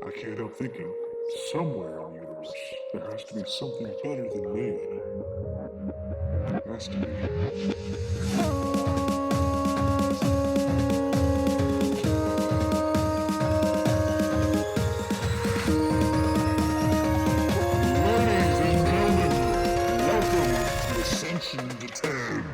I can't help thinking, somewhere in the universe, there has to be something better than man. Has to be. Ladies and gentlemen, welcome to Ascension to 10.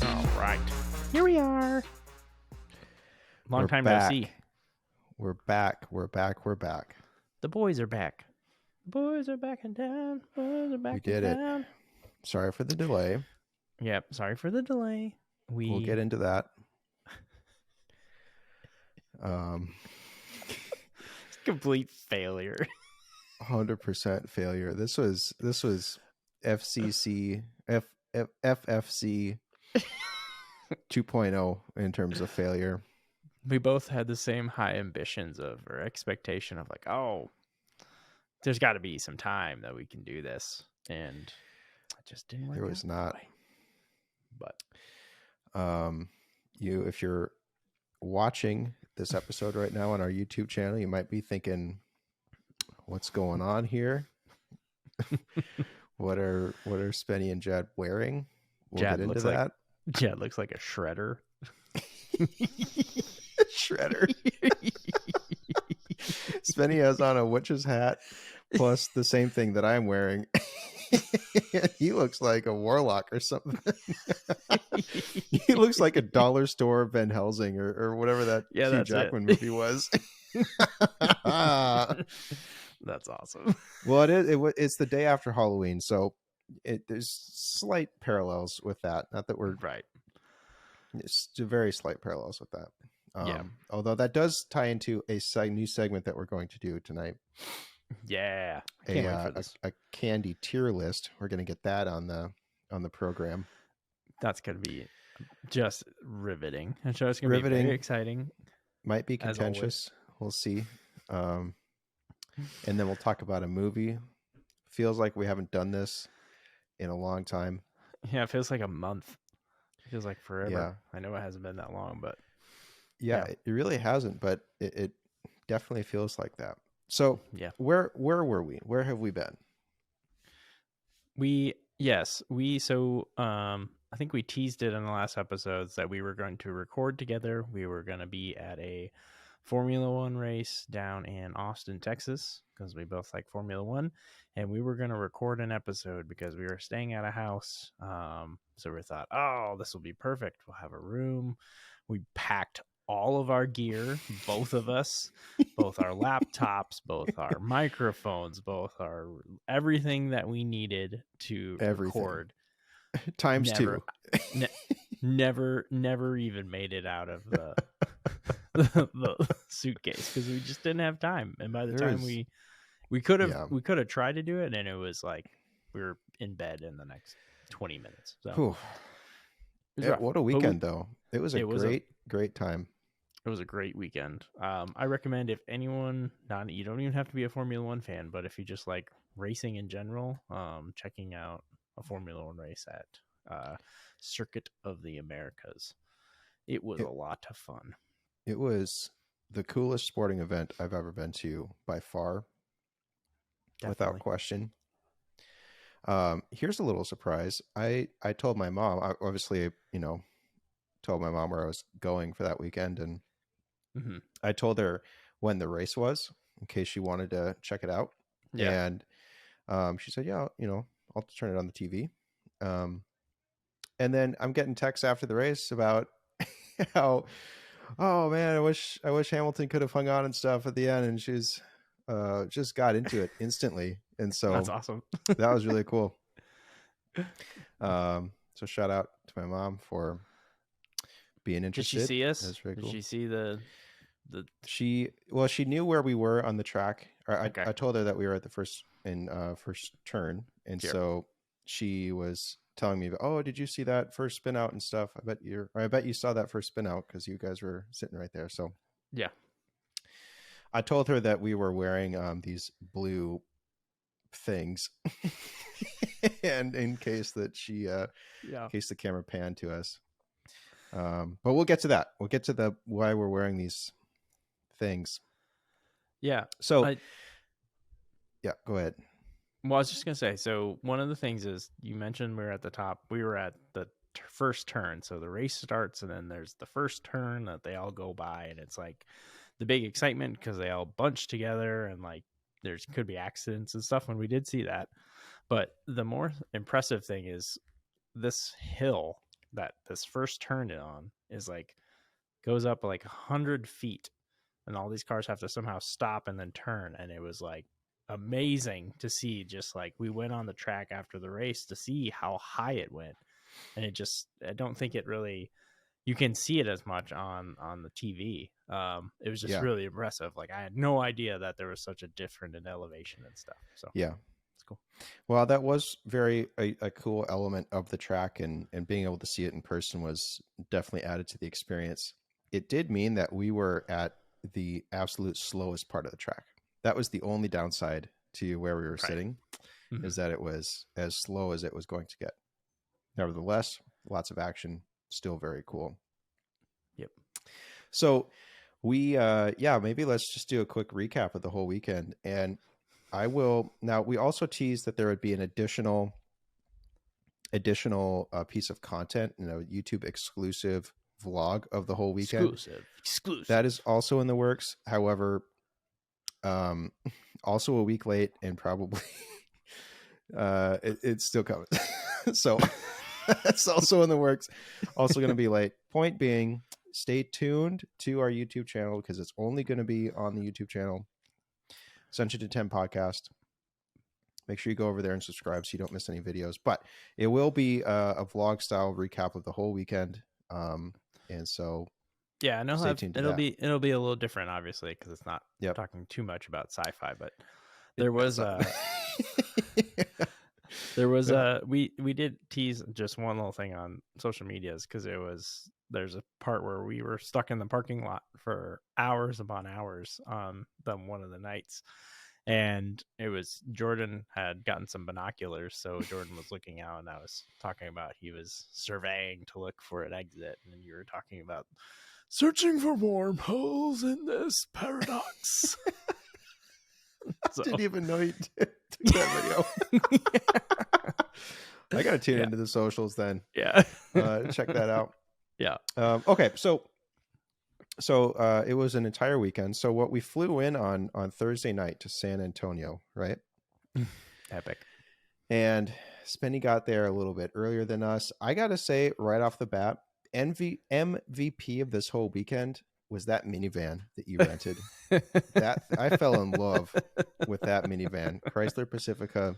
All right. Here we are. Long We're time back. no see. We're back. We're back. The boys are back. The boys are back in town. Boys are back We did in it. town. Sorry for the delay. Yep. Sorry for the delay. We'll get into that. Complete failure. 100% failure. This was FCC FFC 2.0 in terms of failure. We both had the same high ambitions or expectation of like, oh, there's got to be some time that we can do this, and it just didn't work. There was out not. that way. But If you're watching this episode right now on our YouTube channel, you might be thinking, what's going on here? What are Spenny and Jad wearing? We'll Jad get into looks that. Jed looks like a shredder. Shredder. Spenny has on a witch's hat plus the same thing that I'm wearing. He looks like a warlock or something. He looks like a dollar store Van Helsing or whatever that Hugh Jackman movie was. That's awesome. Well, it's the day after Halloween, so there's slight parallels with that. Not that we're Right. It's very slight parallels with that. Yeah. Although that does tie into a new segment that we're going to do tonight. Yeah. I can't wait for this. A candy tier list. We're going to get that on the program. That's going to be just riveting. I'm sure it's going to be very exciting. Might be contentious. We'll see. And then we'll talk about a movie. Feels like we haven't done this in a long time. Yeah, it feels like a month. It feels like forever. Yeah. I know it hasn't been that long, but yeah. It really hasn't, but it definitely feels like that. So yeah, where were we? Where have we been? I think we teased it in the last episodes that we were going to record together. We were going to be at a Formula One race down in Austin, Texas, because we both like Formula One, and we were going to record an episode because we were staying at a house. So we thought, oh, this will be perfect. We'll have a room. We packed all of our gear, both of us, both our laptops, both our microphones, both our everything that we needed to record. Times two. Never even made it out of the suitcase because we just didn't have time. And by the time we could have tried to do it, and it was like we were in bed in the next 20 minutes. So what a weekend though. It was a great time. It was a great weekend. I recommend if anyone, you don't even have to be a Formula One fan, but if you just like racing in general, checking out a Formula One race at Circuit of the Americas. It was a lot of fun. It was the coolest sporting event I've ever been to by far. Definitely. Without question. Here's a little surprise. I told my mom, I obviously, told my mom where I was going for that weekend, and I told her when the race was in case she wanted to check it out. Yeah. And she said, yeah, I'll turn it on the TV. And then I'm getting texts after the race about how, oh man, I wish Hamilton could have hung on and stuff at the end. And she's just got into it instantly. And so that's awesome. That was really cool. So shout out to my mom for being interested. Did she see us? That's very cool. Did she see the? She knew where we were on the track. I told her that we were at the first turn, and so she was telling me, oh, did you see that first spin out and stuff? I bet you saw that first spin out because you guys were sitting right there. So yeah, I told her that we were wearing these blue things, and in case that in case the camera panned to us. But we'll get to that. We'll get to the why we're wearing these things. Yeah. So, yeah, go ahead. Well, I was just gonna say. So one of the things is you mentioned we were at the top. We were at the first turn. So the race starts, and then there's the first turn that they all go by, and it's like the big excitement because they all bunch together, and like there's could be accidents and stuff. And we did see that. But the more impressive thing is this hill that this first turn on is like goes up like 100 feet, and all these cars have to somehow stop and then turn. And it was like amazing to see. Just like we went on the track after the race to see how high it went, and I don't think it really, you can see it as much on the TV. It was just really impressive. Like I had no idea that there was such a difference in elevation and stuff. So yeah, it's cool. Well, that was a cool element of the track, and being able to see it in person was definitely added to the experience. It did mean that we were at the absolute slowest part of the track. That was the only downside to where we were sitting, is that it was as slow as it was going to get. Nevertheless, lots of action, still very cool. Yep. So we, maybe let's just do a quick recap of the whole weekend. And I will, now we also teased that there would be an additional piece of content, YouTube exclusive vlog of the whole weekend. Exclusive. That is also in the works. However, also a week late, and probably it's still coming. So that's also in the works. Also going to be late. Point being, stay tuned to our YouTube channel because it's only going to be on the YouTube channel, Sunshine to 10 podcast. Make sure you go over there and subscribe so you don't miss any videos. But it will be a vlog style recap of the whole weekend. And so yeah, and it'll be a little different, obviously, because it's not talking too much about sci-fi. But there was we did tease just one little thing on social medias, because there's a part where we were stuck in the parking lot for hours upon hours on one of the nights. And it was Jordan had gotten some binoculars, so Jordan was looking out, and I was talking about he was surveying to look for an exit, and you were talking about searching for wormholes in this paradox. I didn't even know you took that video. I gotta tune into the socials then. Yeah, check that out. Yeah. Okay, so it was an entire weekend. So what we flew in on Thursday night to San Antonio, right? Epic. And Spenny got there a little bit earlier than us. I gotta say, right off the bat, MVP of this whole weekend was that minivan that you rented. That I fell in love with that minivan, Chrysler Pacifica.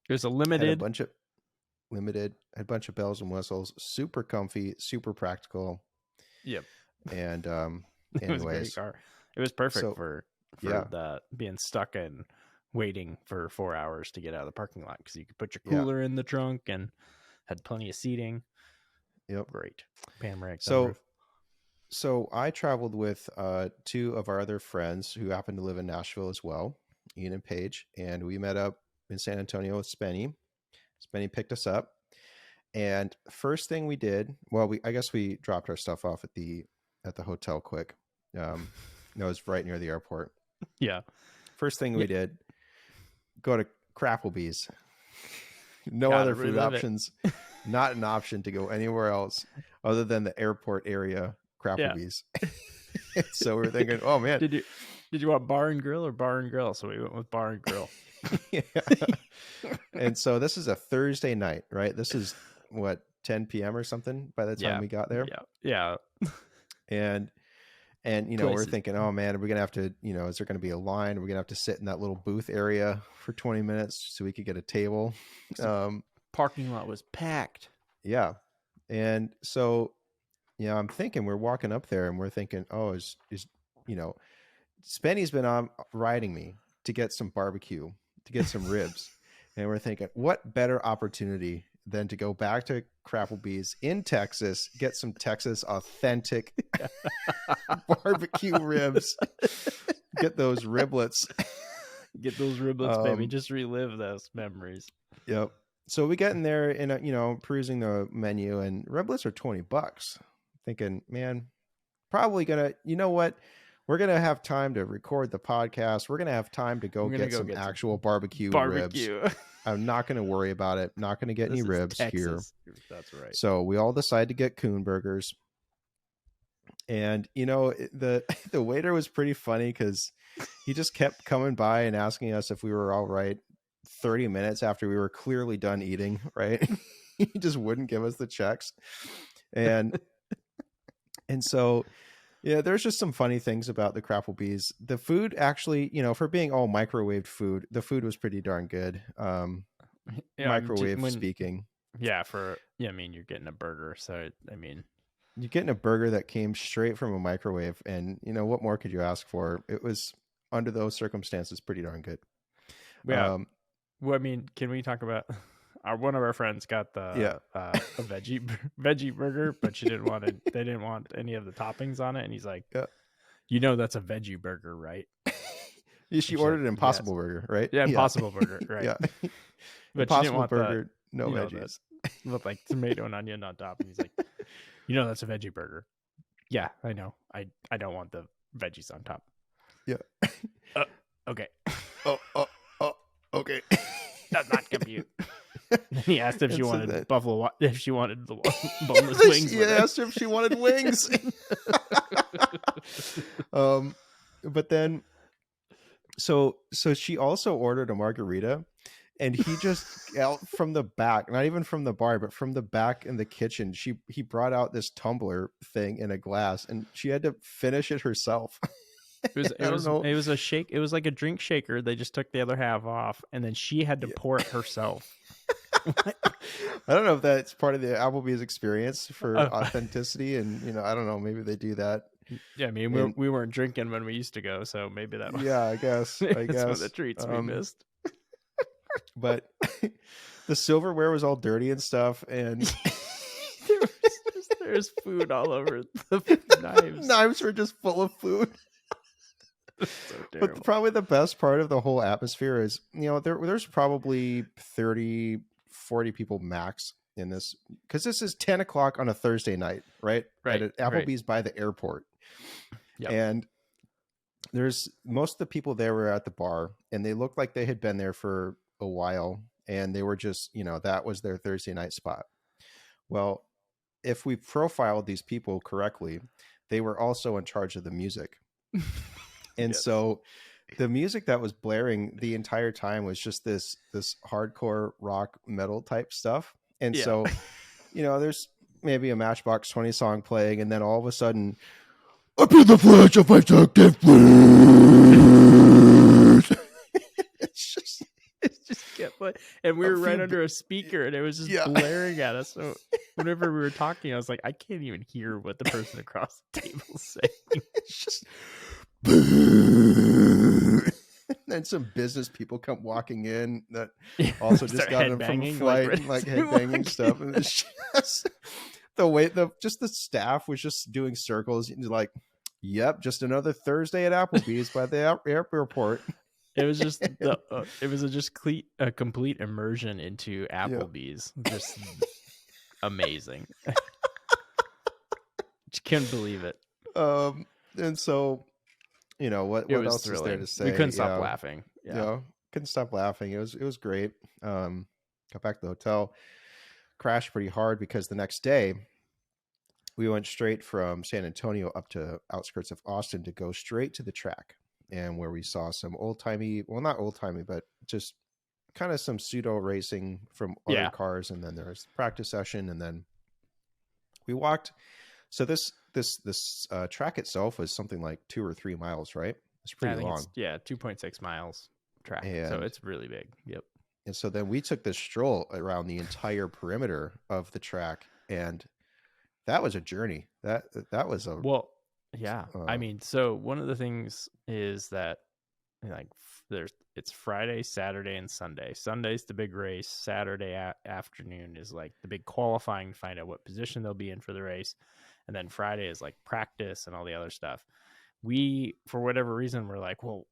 It was a limited, had a bunch of bells and whistles, super comfy, super practical. Yep. And it was a great car. It was perfect for yeah. being stuck and waiting for 4 hours to get out of the parking lot, because you could put your cooler in the trunk and had plenty of seating. Yep. Great. Panoramic. So I traveled with two of our other friends who happen to live in Nashville as well, Ian and Paige, and we met up in San Antonio with Spenny. Spenny picked us up, and first thing we did, I guess we dropped our stuff off at the hotel quick. It was right near the airport. Yeah. First thing we did, go to Crapplebee's. No other food options. Not an option to go anywhere else other than the airport area Crapplebee's. Yeah. So we were thinking, oh man, did you want bar and grill or bar and grill? So we went with bar and grill. Yeah. And so this is a Thursday night, right? This is what, 10 p.m. or something by the time we got there. Yeah. And we're thinking, oh man, are we gonna have to, is there gonna be a line? Are we gonna have to sit in that little booth area for 20 minutes so we could get a table? Parking lot was packed. Yeah. And so, I'm thinking, we're walking up there and we're thinking, oh, Spenny's been riding me to get some barbecue, to get some ribs. And we're thinking, what better opportunity than to go back to Crapplebee's in Texas, get some Texas authentic barbecue ribs, get those riblets. Get those riblets, baby. Just relive those memories. Yep. So we get in there and, perusing the menu, and riblets are $20. Thinking, man, probably you know what? We're going to have time to record the podcast. We're going to have time to go get some actual barbecue ribs. I'm not going to worry about it. Not going to get any ribs here. That's right. So we all decide to get coon burgers. And, the waiter was pretty funny because he just kept coming by and asking us if we were all right 30 minutes after we were clearly done eating, right? He just wouldn't give us the checks. And so, yeah, there's just some funny things about the Crapplebees. The food actually, for being all microwaved food, the food was pretty darn good. Microwave speaking. Yeah, I mean, you're getting a burger. So, I mean, you're getting a burger that came straight from a microwave. And, what more could you ask for? It was, under those circumstances, pretty darn good. Yeah. Well, I mean, can we talk about one of our friends got a veggie burger, but they didn't want any of the toppings on it, and he's like, that's a veggie burger, right? She ordered an Impossible Burger, right? Yeah, Impossible Burger, right? Yeah, but Impossible Burger, no veggies, with like tomato and onion on top, and he's like, that's a veggie burger. Yeah, I know. I don't want the veggies on top. Yeah. Okay. Okay. Does not compute. He asked if she wanted the boneless wings. He asked her if she wanted wings. But then, so she also ordered a margarita, and he just out from the back, not even from the bar, but from the back in the kitchen, he brought out this tumbler thing in a glass, and she had to finish it herself. It was a shake. It was like a drink shaker. They just took the other half off, and then she had to pour it herself. I don't know if that's part of the Applebee's experience for authenticity, and I don't know. Maybe they do that. Yeah, I mean, we weren't drinking when we used to go, so maybe that. Yeah, I guess. That's one of the treats we missed. But the silverware was all dirty and stuff, and there's food all over the knives. Knives were just full of food. So but probably the best part of the whole atmosphere is, there's probably 30, 40 people max in this, because this is 10 o'clock on a Thursday night, right? Right. At Applebee's by the airport. Yep. And there's most of the people there were at the bar, and they looked like they had been there for a while, and they were just, that was their Thursday night spot. Well, if we profiled these people correctly, they were also in charge of the music. And yes. So the music that was blaring the entire time was just this hardcore rock metal type stuff. And so, there's maybe a Matchbox 20 song playing, and then all of a sudden, up in the flesh of my gift. It's just kept playing. And we were right under a speaker, and it was just blaring at us. So whenever we were talking, I was like, I can't even hear what the person across the table is saying. It's just and some business people come walking in that also just got in from a flight, like headbanging stuff, and it's just the way the staff was just doing circles, like, yep, just another Thursday at Applebee's by the airport. It was just a complete immersion into Applebee's. Just amazing. Just couldn't believe it. And so, what else thrilling. Is there to say? We couldn't stop laughing. Couldn't stop laughing. It was great. Got back to the hotel, crashed pretty hard because the next day we went straight from San Antonio up to outskirts of Austin to go straight to the track, and where we saw some old-timey, well, not old-timey, but just kind of some pseudo racing from other cars. And then there was the practice session, and then we walked. So this track itself was something like 2 or 3 miles, right? It's pretty long. 2.6 miles track. So it's really big. Yep. And so then we took this stroll around the entire perimeter of the track, and that was a journey. That was a I mean, so one of the things is that, like, it's Friday, Saturday, and Sunday. Sunday's the big race. Saturday afternoon is like the big qualifying to find out what position they'll be in for the race, and then Friday is like practice and all the other stuff. We, for whatever reason, we're like, well,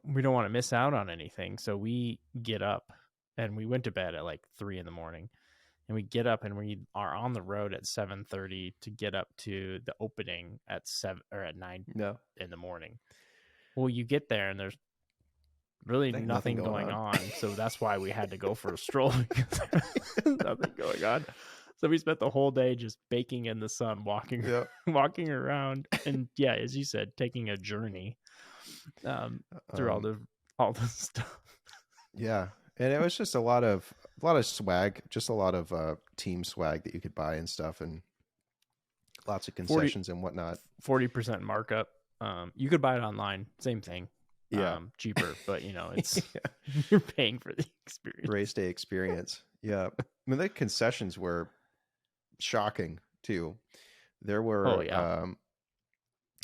we don't want to miss out on anything, so we get up and we went to bed at like 3 a.m. and we get up and we are on the road at 7:30 to get up to the opening at 7 or at 9 in the morning. Well, you get there and there's really nothing going on. So that's why we had to go for a stroll, because there's nothing going on. So we spent the whole day just baking in the sun, walking around, and as you said, taking a journey through all the stuff. Yeah, and it was just a lot of swag, just a lot of team swag that you could buy and stuff, and lots of concessions and whatnot. 40% markup. You could buy it online, same thing. Cheaper, but it's you're paying for the experience. Race day experience. Yeah, I mean, the concessions were shocking too. There were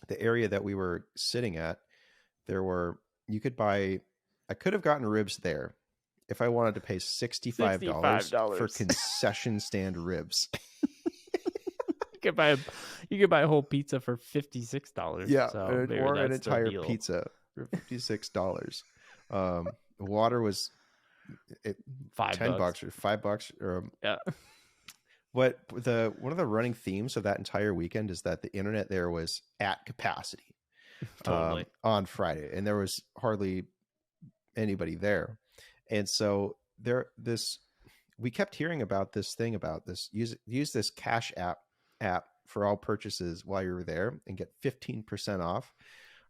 the area that we were sitting at, you could buy, I could have gotten ribs there if I wanted to pay $65 for concession stand ribs. You could buy a whole pizza for $56. Yeah, so or an entire pizza for $56. Water was $10 or $5 or What one of the running themes of that entire weekend is that the internet there was at capacity. Totally. On Friday, and there was hardly anybody there, and so we kept hearing about this thing about this use this Cash app for all purchases while you were there and get 15% off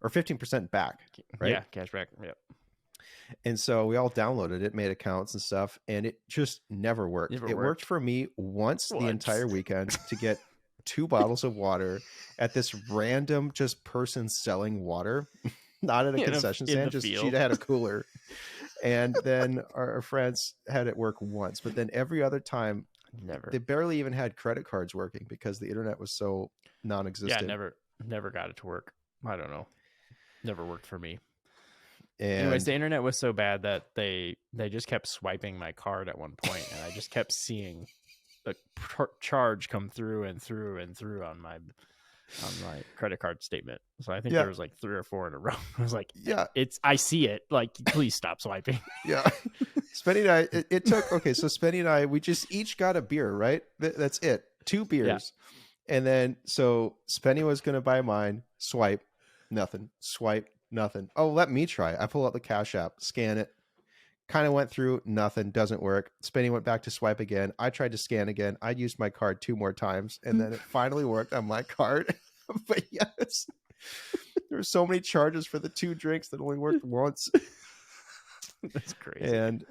or 15% back, right? Yeah, cash back. Yep. And so we all downloaded it, made accounts and stuff, and it just never worked. It worked for me once the entire weekend to get 2 bottles of water at this random just person selling water, not at a concession stand, just she had a cooler. And then our friends had it work once, but then every other time, they barely even had credit cards working because the internet was so non-existent. Yeah, never got it to work. I don't know. Never worked for me. And anyways, the internet was so bad that they just kept swiping my card at one point, and I just kept seeing the charge come through and through and through on my credit card statement. So I think there was like 3 or 4 in a row. I was like, I see it. Like, please stop swiping. Yeah. Spenny and I, it took, so Spenny and I, we just each got a beer, right? That's it. 2 beers. Yeah. And then, so Spenny was going to buy mine, swipe, nothing, swipe, nothing. Oh, let me try. I pull out the Cash app, scan it. Kind of went through, nothing, doesn't work. Spenny went back to swipe again. I tried to scan again. I used my card 2 more times, and then it finally worked on my card. But yes, there were so many charges for the 2 drinks that only worked once. That's crazy. And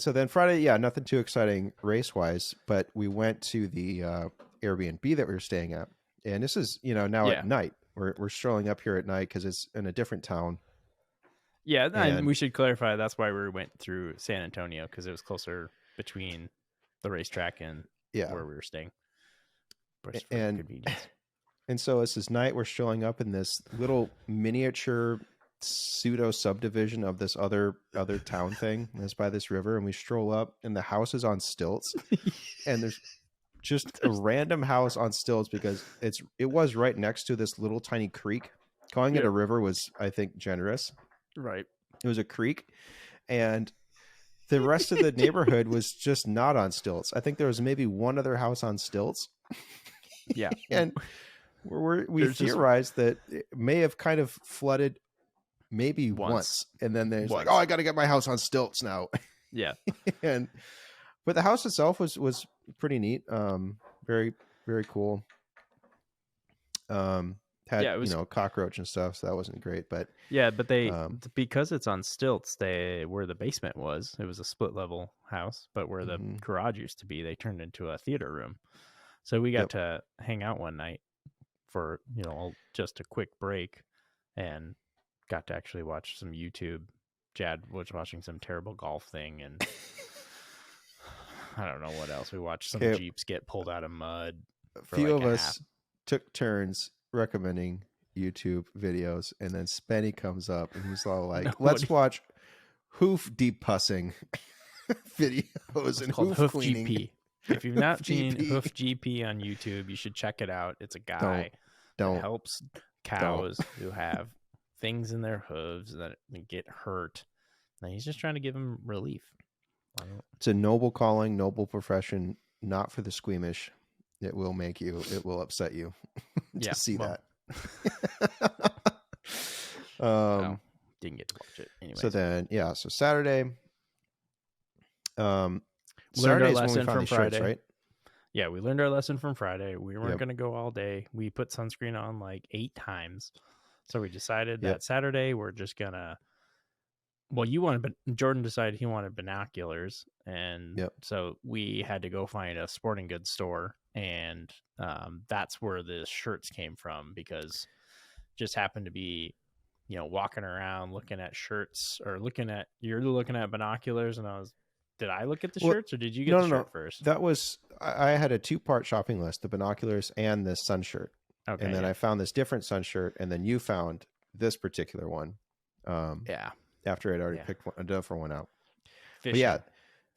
so then Friday, nothing too exciting race-wise, but we went to the Airbnb that we were staying at. And this is, now at night. We're strolling up here at night because it's in a different town. Yeah, and we should clarify that's why we went through San Antonio, because it was closer between the racetrack and where we were staying. And so this is night. We're showing up in this little miniature pseudo subdivision of this other town thing that's by this river, and we stroll up, and the house is on stilts, and there's just a random house on stilts because it was right next to this little tiny creek. Calling it a river was, I think, generous. Right. It was a creek, and the rest of the neighborhood was just not on stilts. I think there was maybe one other house on stilts. Yeah. And we theorized that it may have kind of flooded maybe once. And then there's like, I got to get my house on stilts now. Yeah. But the house itself was pretty neat. Very, very cool. Had it was, cockroach and stuff, so that wasn't great. But they because it's on stilts, where the basement was, it was a split level house, but where the garage used to be, they turned into a theater room. So we got to hang out one night for just a quick break, and got to actually watch some YouTube. JAD was watching some terrible golf thing, and I don't know what else. We watched some Jeeps get pulled out of mud. A few of us took turns recommending YouTube videos, and then Spenny comes up and he's all like, let's watch hoof depussing videos and hoof cleaning. GP. If you've not seen Hoof GP on YouTube, you should check it out. It's a guy that helps cows who have things in their hooves that get hurt. And he's just trying to give them relief. It's a noble calling, noble profession, not for the squeamish. It will upset you to see that. No, didn't get to watch it anyway. So then, so Saturday. Learned our lesson from Friday, shirts, right? Yeah, we learned our lesson from Friday. We weren't going to go all day. We put sunscreen on like 8 times. So we decided that Saturday we're just gonna. Well, Jordan decided he wanted binoculars, and so we had to go find a sporting goods store, and that's where the shirts came from, because just happened to be, walking around looking at shirts, or you're looking at binoculars, and did I look at the shirts, or did you get the shirt first? That was, I had a 2-part shopping list, the binoculars and the sun shirt. Okay. And then I found this different sun shirt, and then you found this particular one. After I'd already picked a different one out. Fishing. But yeah,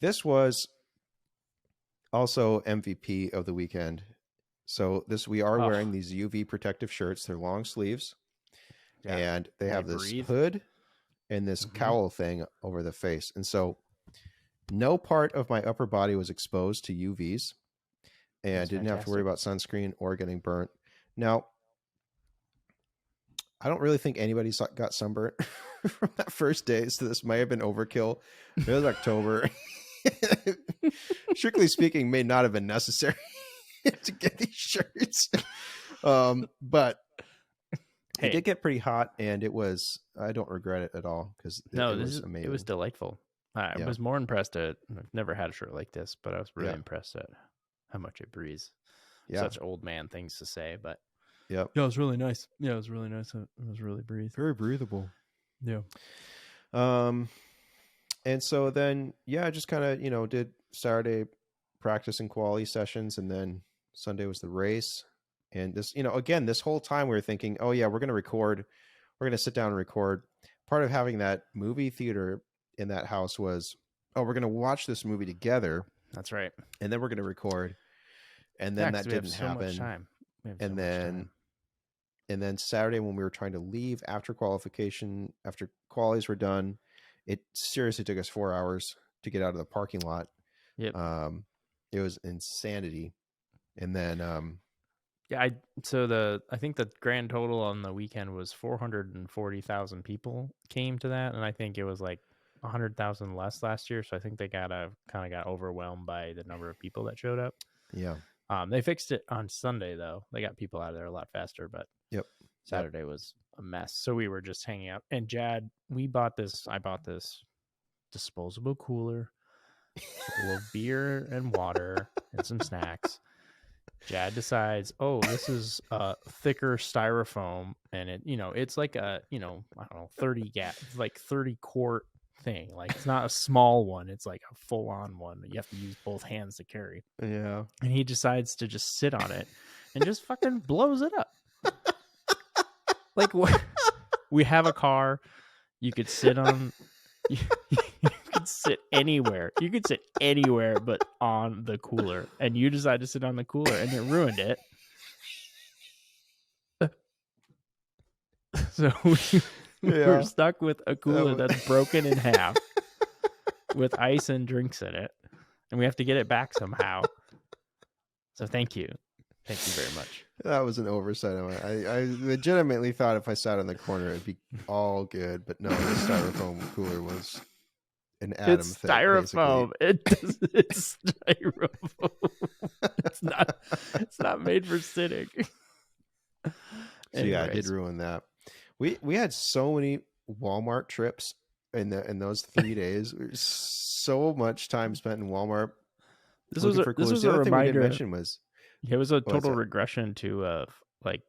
this was also MVP of the weekend. So we are wearing these UV protective shirts. They're long sleeves, and they have this hood and this cowl thing over the face. And so no part of my upper body was exposed to UVs, and didn't have to worry about sunscreen or getting burnt. Now, I don't really think anybody got sunburnt from that first day, so this might have been overkill. It was October. Strictly speaking, may not have been necessary to get these shirts. But it did get pretty hot, and I don't regret it at all, because it was amazing. It was delightful. I was more impressed I've never had a shirt like this, but I was really impressed at how much it breathes. Such old man things to say, but yeah, it was really nice. Yeah, it was really nice. It was really very breathable. Yeah. And so then, I just kind of, did Saturday practice and quality sessions, and then Sunday was the race. And this, again, this whole time we were thinking, oh yeah, we're going to record. We're going to sit down and record. Part of having that movie theater in that house was, we're going to watch this movie together. That's right. And then we're going to record. And then that didn't happen. And then Saturday, when we were trying to leave after qualities were done, it seriously took us 4 hours to get out of the parking lot. Yep. It was insanity. And then, I think the grand total on the weekend was 440,000 people came to that. And I think it was like 100,000 less last year. So I think they kind of got overwhelmed by the number of people that showed up. Yeah. They fixed it on Sunday though. They got people out of there a lot faster, but Saturday was a mess. So we were just hanging out. And JAD, I bought this disposable cooler full of beer and water and some snacks. JAD decides, this is a thicker styrofoam, and it's like a, 30 quart thing. Like, it's not a small one. It's like a full on one that you have to use both hands to carry. Yeah. And he decides to just sit on it and just fucking blows it up. Like, what? We have a car. You could sit on, you could sit anywhere. You could sit anywhere but on the cooler. And you decide to sit on the cooler, and it ruined it. So we're stuck with a cooler that's broken in half with ice and drinks in it. And we have to get it back somehow. So thank you. Thank you very much. That was an oversight. I legitimately thought if I sat in the corner, it'd be all good. But no, the styrofoam cooler was an atom it's thick. Styrofoam. It's styrofoam. It's not made for sitting. So I did ruin that. We had so many Walmart trips in those 3 days. So much time spent in Walmart. This was a reminder. It was a total that? regression to like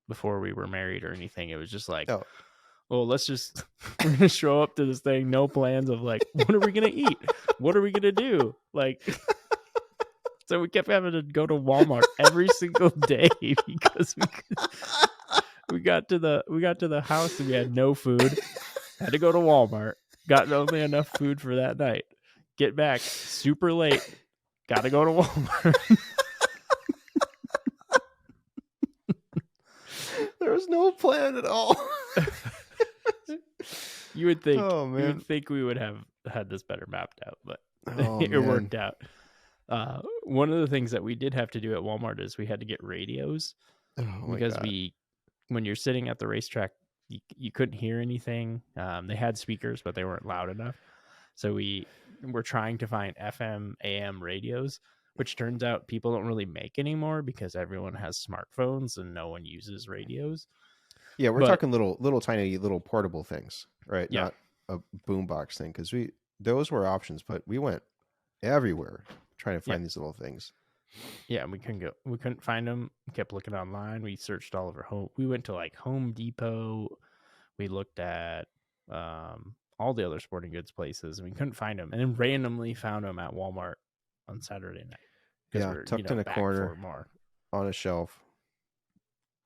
before we were married or anything. It was just like, well, we're gonna show up to this thing, no plans of like, what are we gonna eat? What are we gonna do? Like, so we kept having to go to Walmart every single day because we got to the house and we had no food. Had to go to Walmart. Got only enough food for that night. Get back super late. Got to go to Walmart. There was no plan at all. You would think. Oh, You man. would think we would have had this better mapped out, but Oh, it man. worked out. One of the things that we did have to do at Walmart is we had to get radios Oh, my because God. when you're sitting at the racetrack, you couldn't hear anything. They had speakers, but they weren't loud enough. So we were trying to find FM, AM radios, which turns out people don't really make anymore because everyone has smartphones and no one uses radios. Yeah, we're But- talking little tiny little portable things, right? Yeah. Not a boombox thing, because those were options, but we went everywhere trying to find these little things. Yeah, we couldn't find them. We kept looking online. We searched all over home. We went to like Home Depot. We looked at all the other sporting goods places, and we couldn't find them. And then randomly found them at Walmart on Saturday night. 'Cause Yeah, we're, tucked in a back corner. for more. On a shelf,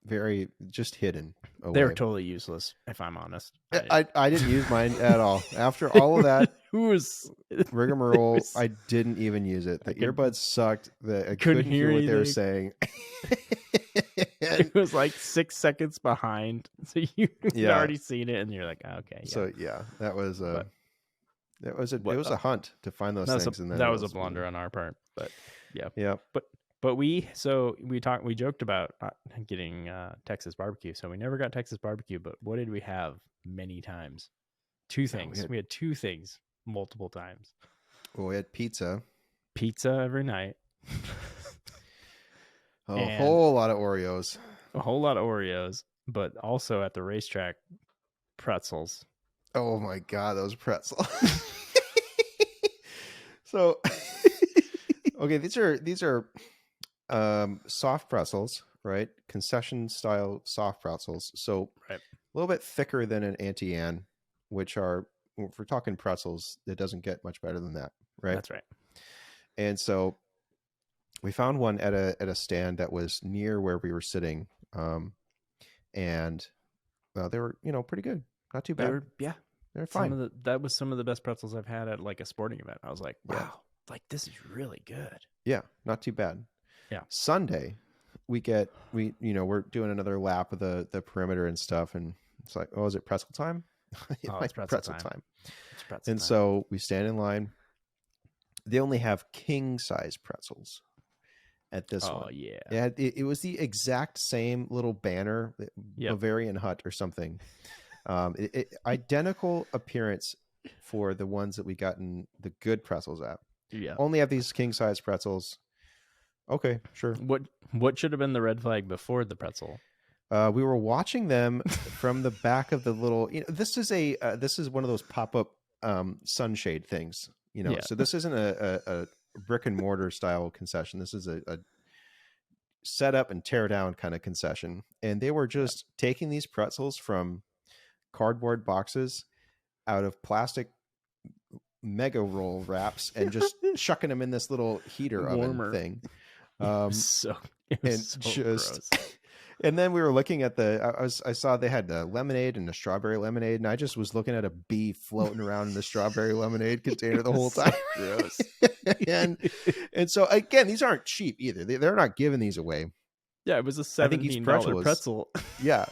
very just hidden away. They were totally useless, if I'm honest. I didn't use mine at all. After all of that Who was rigmarole, was- I didn't even use it. The earbuds sucked. I couldn't couldn't hear hear what they were anything. saying. It was like 6 seconds behind, so you had Yeah. already seen it, and you're like, oh, okay. Yeah. So yeah, that was But- it was What- a hunt to find those that things. And then that it was a blunder on our part, but Yeah. But we joked about getting Texas barbecue. So we never got Texas barbecue, but what did we have many times? Two things. We had two things multiple times. Well, we had pizza. Pizza every night. A And- whole lot of Oreos. A whole lot of Oreos, but also at the racetrack, pretzels. Oh my God, those pretzels. So, okay, these are soft pretzels, right? Concession style soft pretzels. So Right. a little bit thicker than an Auntie Anne, which are, if we're talking pretzels, it doesn't get much better than that, right? That's right. And so we found one at a stand that was near where we were sitting, and they were pretty good, not too bad. They're fine. That was some of the best pretzels I've had at like a sporting event. I was like, wow, Yeah. like this is really good. Yeah, not too bad. Yeah. Sunday, we're doing another lap of the perimeter and stuff, and it's like, oh, is it pretzel time? It's might be pretzel time. It's pretzel And time. so we stand in line. They only have king size pretzels at this one. Oh yeah. It was the exact same little banner, Yep. Bavarian Hut or something. Identical appearance for the ones that we gotten the good pretzels at. Yeah. Only have these king size pretzels. Okay, sure. What should have been the red flag before the pretzel? We were watching them from the back of the little. This is one of those pop up sunshade things. Yeah. So this isn't a brick and mortar style concession. This is a set up and tear down kind of concession. And they were just taking these pretzels from cardboard boxes out of plastic mega roll wraps and just chucking them in this little heater Warmer. oven thing. It was and so just gross. and then we were looking at I saw they had the lemonade and the strawberry lemonade, and I just was looking at a bee floating around in the strawberry lemonade container the whole So time. gross. and so again, these aren't cheap either. They're not giving these away. Yeah, it was a I think each $17 pretzel. Yeah.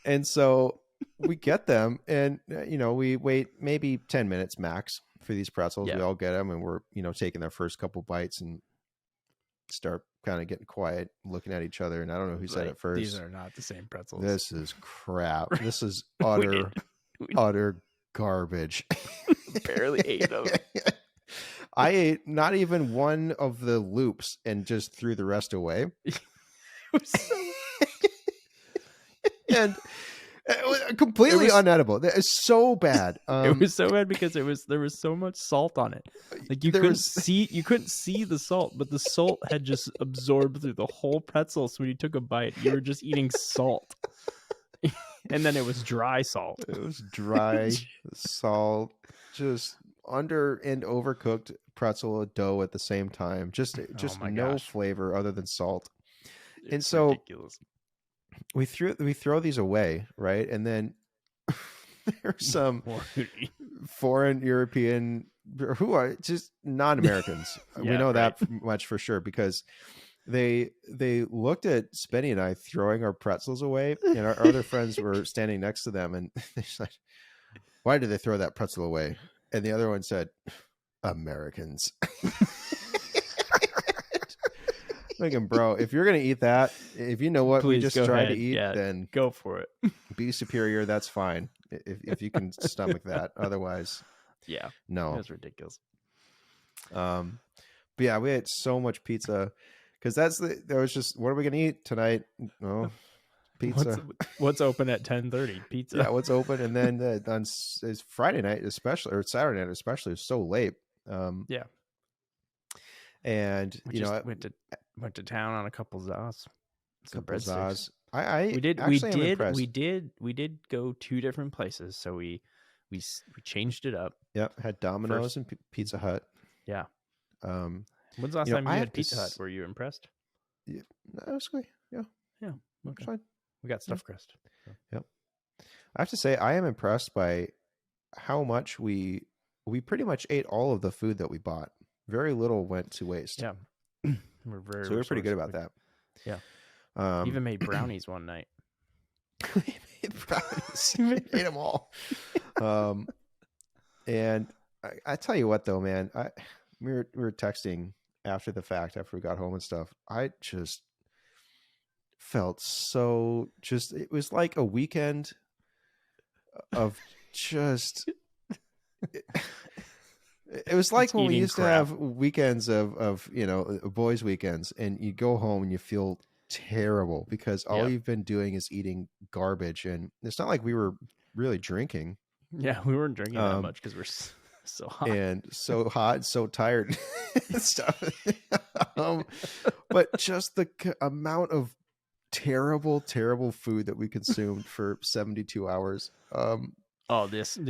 And so we get them, and we wait maybe 10 minutes max for these pretzels. Yeah. We all get them, and we're taking their first couple bites and start kind of getting quiet, looking at each other. And I don't know who said Like, it first. These are not the same pretzels. This is crap. This is We utter did. utter garbage. Barely ate them. I ate not even one of the loops and just threw the rest away. It was so- And it was completely It was- unedible. That is so bad. it was so bad because there was so much salt on it. Like you there couldn't was- you couldn't see the salt, but the salt had just absorbed through the whole pretzel. So when you took a bite, you were just eating salt. And then it was dry salt. It was dry salt, just under and overcooked pretzel dough at the same time. Just my no gosh. flavor other than salt. It's And so- ridiculous. we throw these away, right? And then there's some foreign European who are just non-Americans. Yeah, we know right. that much for sure because they looked at Spenny and I throwing our pretzels away, and our other friends were standing next to them, and they said, "Why did they throw that pretzel away?" And the other one said, "Americans." Thinking, bro, if you're gonna eat that, if you know what we just tried to eat, then go for it. Be superior. That's fine if you can stomach that. Otherwise, yeah, no, that's ridiculous. But yeah, we ate so much pizza because that was just, what are we gonna eat tonight? Oh, pizza. What's open at 10:30? Pizza. Yeah, what's open? And then on Friday night, especially, or Saturday night, especially, it was so late. Yeah. And we went to town on a couple Zaz. We did go 2 different places, so we changed it up. Yep, had Domino's and Pizza Hut. Yeah. When's the last time you had Pizza Hut? Were you impressed? Yeah, that was good. Yeah. Yeah. Okay. Fine. We got stuffed crust. So. Yep. I have to say, I am impressed by how much we pretty much ate all of the food that we bought. Very little went to waste. Yeah. We're pretty good about that. Yeah. Even made brownies one night. We made brownies. Ate them all. And I tell you what, though, man, we were texting after the fact, after we got home and stuff. I just felt so it was like a weekend of just. It was like when we used to have weekends of boys' weekends, and you go home and you feel terrible because all you've been doing is eating garbage, and it's not like we were really drinking. Yeah, we weren't drinking that much because we're so hot and so tired and stuff. But just the amount of terrible food that we consumed for 72 hours. The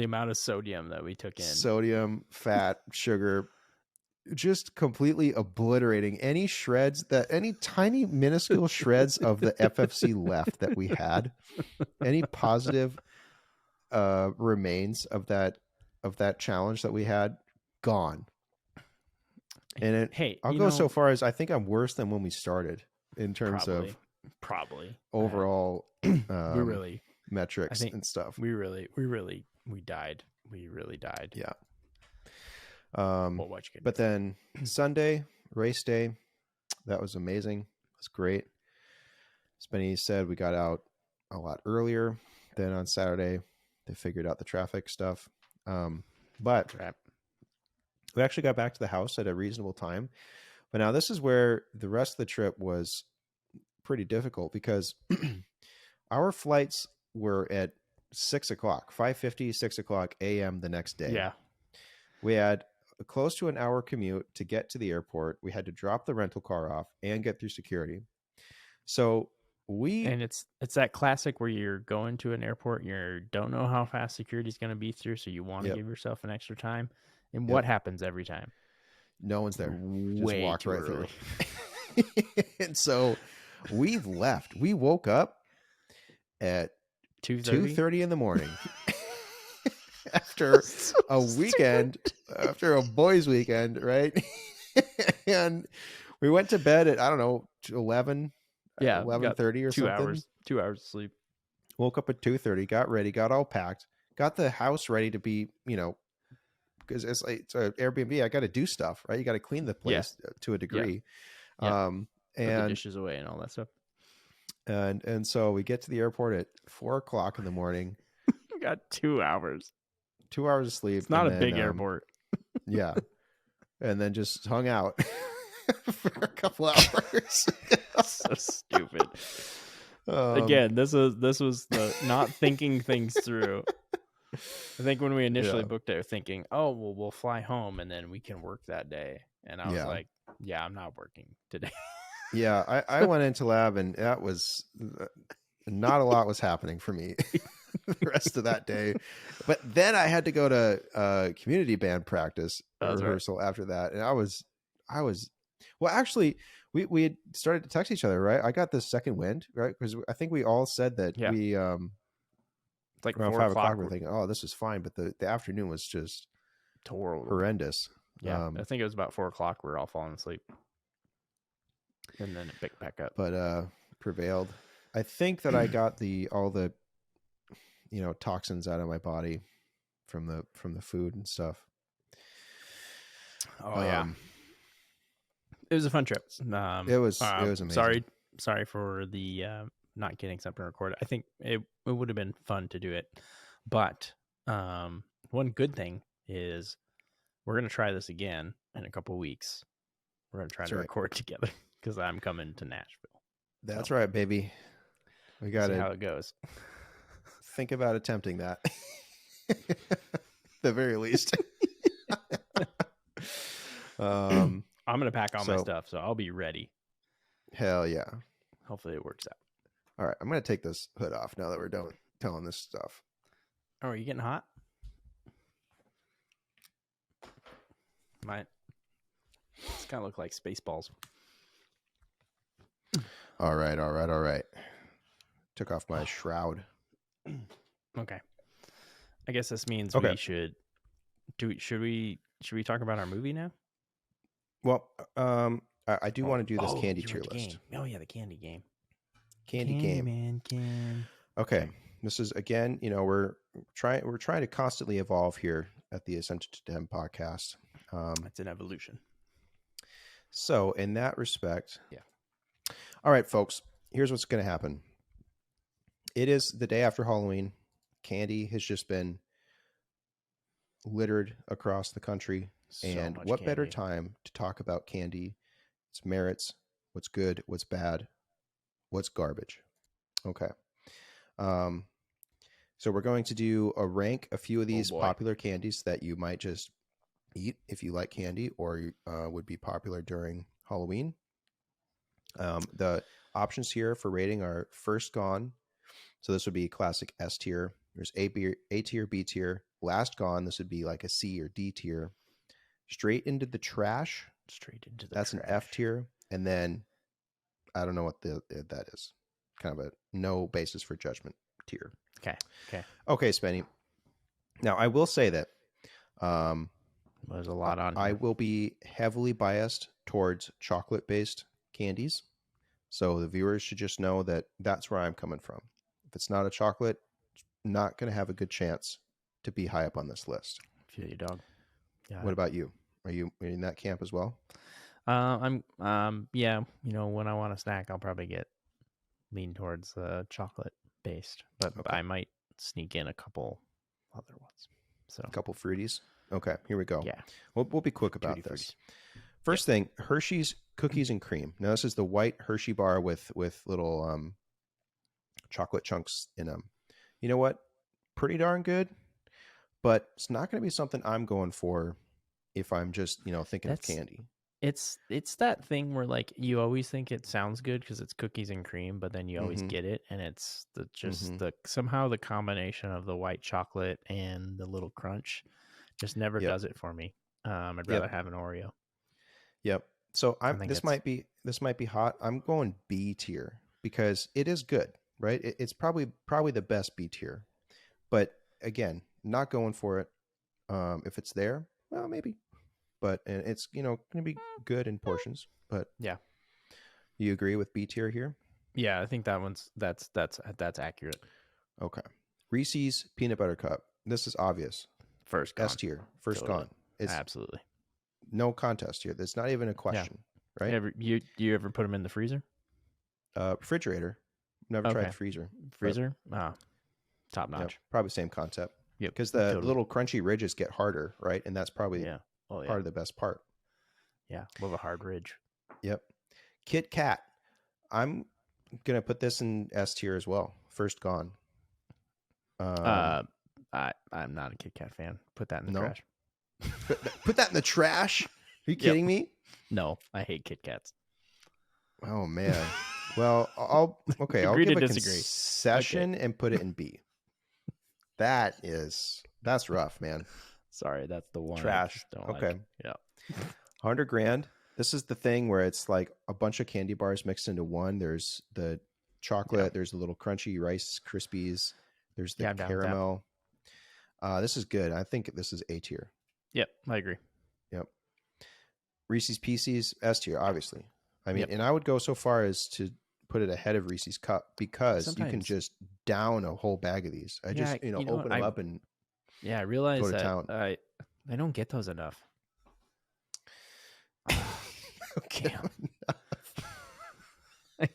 amount of sodium that we took in. Sodium, fat, sugar, just completely obliterating any tiny minuscule shreds of the FFC left that we had. Any positive remains of that challenge that we had, gone. And I'll go so far as I think I'm worse than when we started in terms of overall metrics and stuff. We died. We really died. Yeah. But then Sunday, race day, that was amazing. It was great. Spenny said we got out a lot earlier than on Saturday. They figured out the traffic stuff. But we actually got back to the house at a reasonable time. But now this is where the rest of the trip was pretty difficult because our flights were at 6 o'clock, 5:50, 6 o'clock a.m. the next day. Yeah. We had close to an hour commute to get to the airport. We had to drop the rental car off and get through security. So it's that classic where you're going to an airport, you don't know how fast security is going to be through, so you want to give yourself an extra time. And what happens every time? No one's there. Just walk right through. And so we left. We woke up at 2:30 in the morning after a weekend, after a boys' weekend, right? And we went to bed at, I don't know, 11. Yeah, 11:30 or something. 2 hours of sleep. Woke up at 2:30, got ready, got all packed, got the house ready to be, because it's an Airbnb. I got to do stuff, right? You got to clean the place to a degree. Yeah. Put the dishes away and all that stuff. And so we get to the airport at 4 o'clock in the morning. We got 2 hours. 2 hours of sleep. It's not a big airport. Yeah. And then just hung out for a couple hours. So stupid. Again, this was the not thinking things through. I think when we initially booked it, thinking, oh, well, we'll fly home and then we can work that day. And I was like, yeah, I'm not working today. Yeah, I went into lab and that was not a lot was happening for me the rest of that day. But then I had to go to community band practice rehearsal after that. And I was Well, actually, we had started to text each other, right? I got this second wind, right? Because I think we all said that we it's like around 4 5 o'clock. o'clock we're thinking, oh, this is fine, but the afternoon was just horrendous. Yeah, I think it was about 4 o'clock. We were all falling asleep, and then it picked back up. But prevailed. I think that I got all the toxins out of my body from the food and stuff. Oh yeah, it was a fun trip. It was amazing. Sorry for the not getting something recorded. I think it would have been fun to do it, but one good thing is we're gonna try this again in a couple weeks. We're gonna try to record together because I'm coming to Nashville. That's right, baby. We got to see how it goes. Think about attempting that. The very least. I'm gonna pack all my stuff, so I'll be ready. Hell yeah. Hopefully it works out. All right, I'm gonna take this hood off now that we're done telling this stuff. Oh, are you getting hot? It's kind of look like Spaceballs. All right. Took off my shroud. Okay. I guess this means we should should we talk about our movie now? Well, I do want to do this candy tier list. Oh yeah, the candy game. Candy game. Okay. This is again, we're trying to constantly evolve here at the Ascension to Dem podcast. It's an evolution. So in that respect, yeah. All right, folks, here's what's going to happen. It is the day after Halloween. Candy has just been littered across the country. And what better time to talk about candy, its merits, what's good, what's bad, what's garbage. Okay. So we're going to do a few of these popular candies that you might just eat if you like candy or would be popular during Halloween. The options here for rating are first gone. So this would be classic S tier. There's A tier, B tier. Last gone, this would be like a C or D tier. Straight into the trash. That's an F tier. And then I don't know what that is. Kind of a no basis for judgment tier. Okay, Spenny. Now I will say that there's a lot on here. I will be heavily biased towards chocolate-based candies. So the viewers should just know that that's where I'm coming from. If it's not a chocolate, it's not going to have a good chance to be high up on this list. Feel you, dog. What about you? Are you in that camp as well? I'm yeah, when I want a snack, I'll probably lean towards chocolate based, but I might sneak in a couple other ones. So a couple fruities. Okay, here we go. Yeah. We'll be quick about this. First thing, Hershey's Cookies and Cream. Now this is the white Hershey bar with little chocolate chunks in them. You know what? Pretty darn good, but it's not going to be something I'm going for if I'm just, thinking of candy. It's that thing where like you always think it sounds good because it's cookies and cream, but then you always get it, and it's somehow the combination of the white chocolate and the little crunch just never does it for me. I'd rather have an Oreo. Yep. So this might be hot. I'm going B tier because it is good, right? It's probably the best B tier, but again, not going for it. If it's there, well, maybe. But and it's going to be good in portions. But yeah, you agree with B tier here? Yeah, I think that's accurate. Okay, Reese's Peanut Butter Cup. This is obvious. First gone. S tier. First gone. It's absolutely no contest here. There's not even a question, right? You ever put them in the freezer? Refrigerator. Never tried freezer. Freezer? Top notch. Probably same concept. Yep. Because the little crunchy ridges get harder, right? And that's probably part of the best part. Yeah, love a hard ridge. Yep. Kit Kat. I'm gonna put this in S tier as well. First gone. I'm not a Kit Kat fan. Put that in the trash. Put that in the trash? Are you kidding me? No, I hate Kit Kats. Oh man. Well, I'll give a concession and put it in B. That's rough, man. Sorry, that's the one. Trash. Don't okay. Like. Yeah. $100,000. This is the thing where it's like a bunch of candy bars mixed into one. There's the chocolate. There's the little crunchy Rice Krispies. There's the caramel. This is good. I think this is A tier. Yep, I agree. Yep. Reese's Pieces, S tier, obviously. I mean, and I would go so far as to put it ahead of Reese's Cup because you can just down a whole bag of these. I just, open them up and I realize go to that town. I don't get those enough. Okay.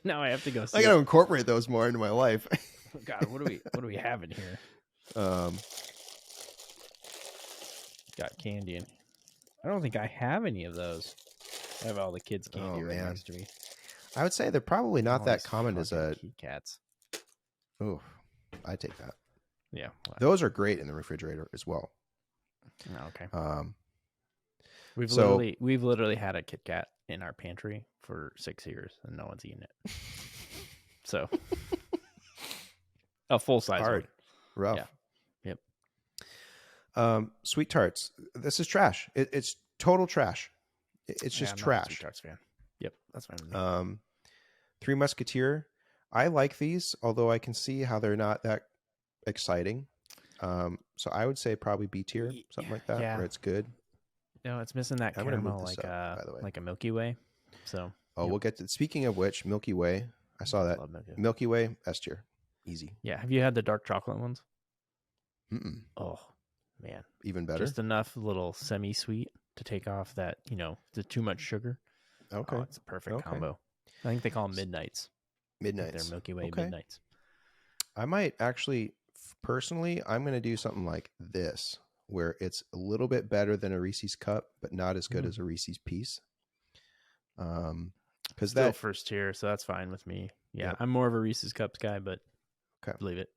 Now I have to go see. I got to incorporate those more into my life. God, what do we have in here? Got candy in. I don't think I have any of those. I have all the kids' candy right next to me. I would say they're probably not that common as a Kit Kats. Oh, I take that. Yeah, those are great in the refrigerator as well. Okay. We've literally had a Kit Kat in our pantry for 6 years and no one's eaten it. So a full size hard, rough. Yeah. Yep. Sweet Tarts. This is trash. It's total trash. It's just trash. Sweet Tarts fan. Yep, that's fine. Three Musketeer. I like these, although I can see how they're not that exciting. So I would say probably B tier, something like that, where it's good. No, it's missing that caramel like a Milky Way. So we'll get to. Speaking of which, Milky Way. I saw that Milky Way S tier, easy. Yeah, have you had the dark chocolate ones? Mm-mm. Oh man, even better. Just enough little semi-sweet to take off that the too much sugar. Okay, it's a perfect combo. I think they call them midnights. They're Milky Way midnights. I might actually, personally, I'm going to do something like this, where it's a little bit better than a Reese's Cup, but not as good as a Reese's Piece. Because still first tier, so that's fine with me. Yeah, yep. I'm more of a Reese's Cups guy, but believe it.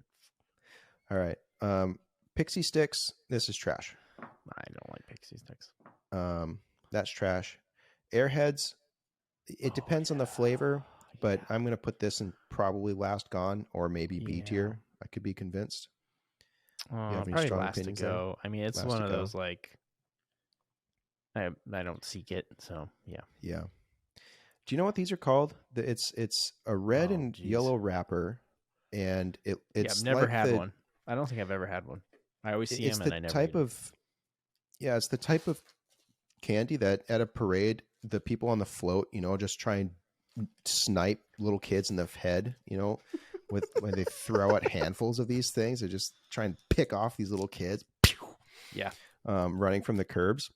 All right, Pixie Sticks. This is trash. I don't like Pixie Sticks. That's trash. Airheads. It depends on the flavor, but I'm going to put this in probably Last Gone or maybe B tier. I could be convinced. Probably Last to Go. I mean, it's one of those like I don't seek it, so yeah. Yeah. Do you know what these are called? It's a red and yellow wrapper, and it's I've never had one. I don't think I've ever had one. I always see them, and I never. It's the type of candy that at a parade, the people on the float, just try and snipe little kids in the head, when they throw out handfuls of these things. They just try and pick off these little kids. Yeah. Running from the curbs.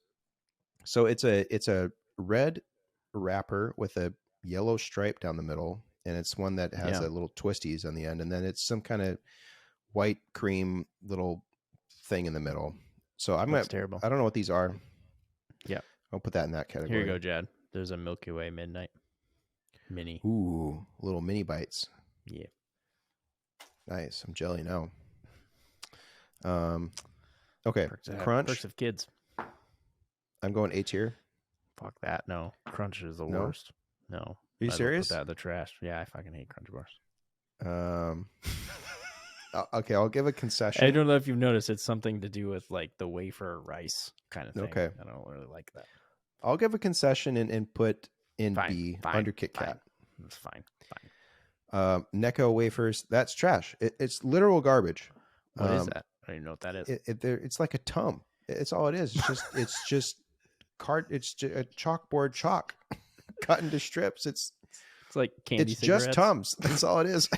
So it's a red wrapper with a yellow stripe down the middle, and it's one that has a little twisties on the end, and then it's some kind of white cream little thing in the middle. So terrible. I don't know what these are. Yeah. I'll put that in that category. Here you go, Jad. There's a Milky Way Midnight Mini. Ooh, little mini bites. Yeah. Nice. I'm jelly now. Okay. Crunch. Perks of kids. I'm going A tier. Fuck that. No. Crunch is the worst. No. Are you serious? Put that in the trash. Yeah, I fucking hate Crunch bars. Okay, I'll give a concession. I don't know if you've noticed, it's something to do with like the wafer rice kind of thing. Okay. I don't really like that. I'll give a concession and put in B under Kit Kat. That's fine. Necco wafers, that's trash. It's literal garbage. What is that? I don't even know what that is. It's like a tum. It's all it is. It's just a chalkboard chalk cut into strips. It's like candy. It's cigarettes. Just Tums. That's all it is.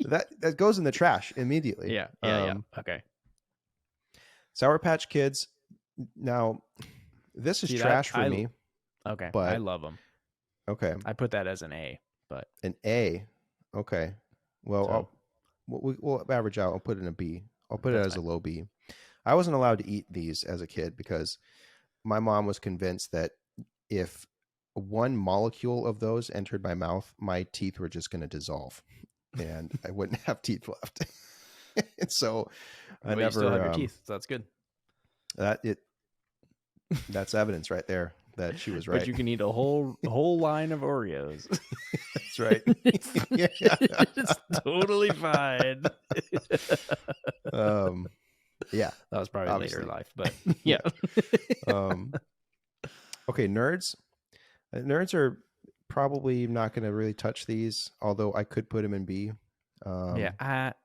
That goes in the trash immediately. Yeah. Okay. Sour Patch Kids. Now, this is trash for me. Okay, but I love them. Okay, I put that as an A, but an A. Okay, well, we'll average out. I'll put it in a B. I'll put it as a low B. I wasn't allowed to eat these as a kid because my mom was convinced that if one molecule of those entered my mouth, my teeth were just going to dissolve, and I wouldn't have teeth left. And so I never you still have your teeth, so that's good. That's evidence right there that she was right. But you can eat a whole line of Oreos. That's right. It's totally fine. Yeah, that was probably later in life, but yeah. Okay, nerds. Nerds are probably not going to really touch these, although I could put them in B. That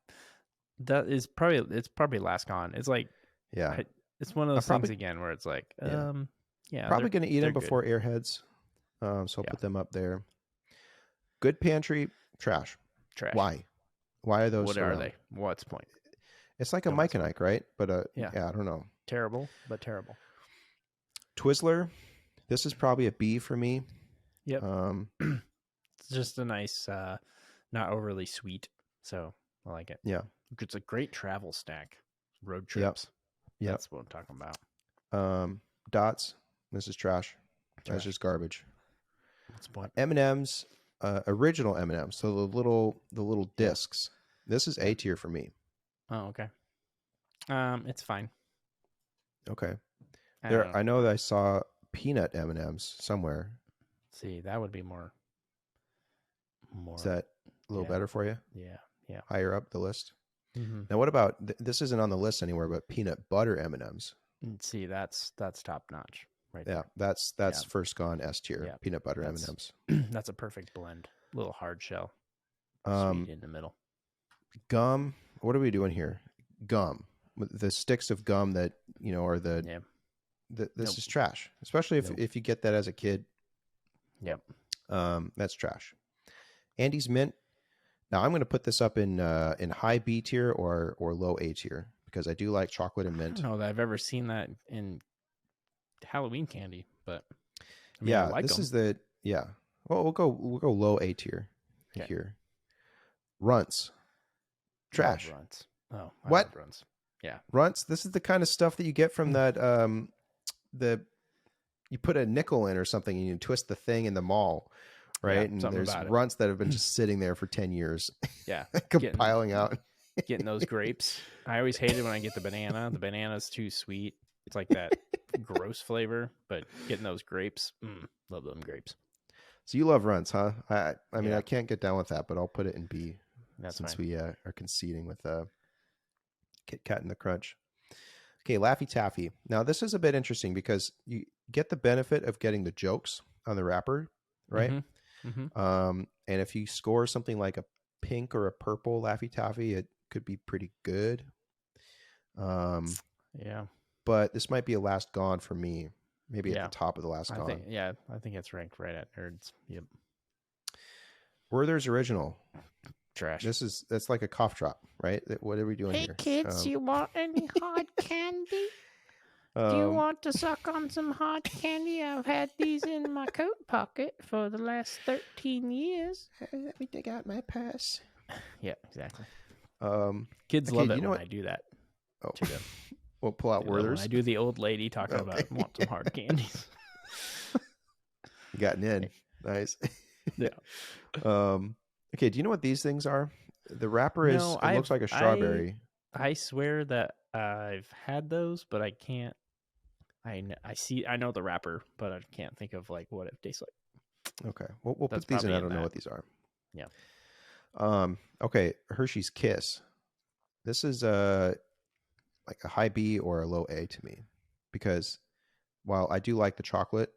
is probably last gone. It's like, yeah, it's one of those things again where it's like, yeah, probably going to eat them before Airheads. So I'll put them up there. Good Pantry, trash. Why are those? What are they? What's the point? It's like a Mike and Ike, right? But yeah, I don't know. Terrible, but terrible. Twizzler, this is probably a B for me. Yep. It's just a nice, not overly sweet, so I like it. Yeah. It's a great travel snack. Road trips. Yep. That's what I'm talking about. Dots, this is trash. That's just garbage. What's the point? M&M's, original M&M's, so the little discs. This is A tier for me. Oh, okay. It's fine. Okay. I know that I saw peanut M&Ms somewhere. See, that would be more. Is that a little better for you? Yeah. Higher up the list. Mm-hmm. Now, what about this? Isn't on the list anywhere, but peanut butter M&Ms. See, that's top notch, right? Yeah, there. that's first gone S tier. Yeah. Peanut butter M&Ms. That's a perfect blend. A little hard shell, sweet in the middle. Gum. What are we doing here? Gum. The sticks of gum that are the. Yeah. This is trash, especially if you get that as a kid. Yep. That's trash. Andy's Mint. Now I'm going to put this up in high B tier or low A tier because I do like chocolate and mint. I don't know that I've ever seen that in Halloween candy, but I like this them. is the Well, we'll go low A tier here. Runts. Trash. Runts. Oh, what? I love Runts. Yeah. Runts. This is the kind of stuff that you get from that you put a nickel in or something and you twist the thing in the mall, right? And there's runts that have been just sitting there for 10 years. Yeah. Compiling out. Getting those grapes. I always hate it when I get the banana. The banana's too sweet. It's like that gross flavor, but getting those grapes, love them grapes. So you love runts, huh? I mean, I can't get down with that, but I'll put it in B. That's since fine. We are conceding with Kit Kat and the Crunch. Okay, Laffy Taffy. Now this is a bit interesting because you get the benefit of getting the jokes on the wrapper, right? Mm-hmm. Mm-hmm. And if you score something like a pink or a purple Laffy Taffy, it could be pretty good. Yeah. But this might be a last gone for me. Maybe at the top of the last gone. I think it's ranked right at Nerds. Yep. Werther's Original. Trash. That's like a cough drop, right? What are we doing here? Hey kids, you want any hard candy? Do you want to suck on some hard candy? I've had these in my coat pocket for the last 13 years. Let me dig out my purse. Yeah, exactly. Kids love it when I do that. Oh, we'll pull out Werther's. I do the old lady talking about want some hard candies. You got an in. Nice. Yeah. Okay, do you know what these things are? The wrapper it looks like a strawberry. I swear that I've had those, but I can't. I know the wrapper, but I can't think of like what it tastes like. Okay, we'll put these in. I don't know what these are. Yeah. Okay, Hershey's Kiss. This is like a high B or a low A to me, because while I do like the chocolate,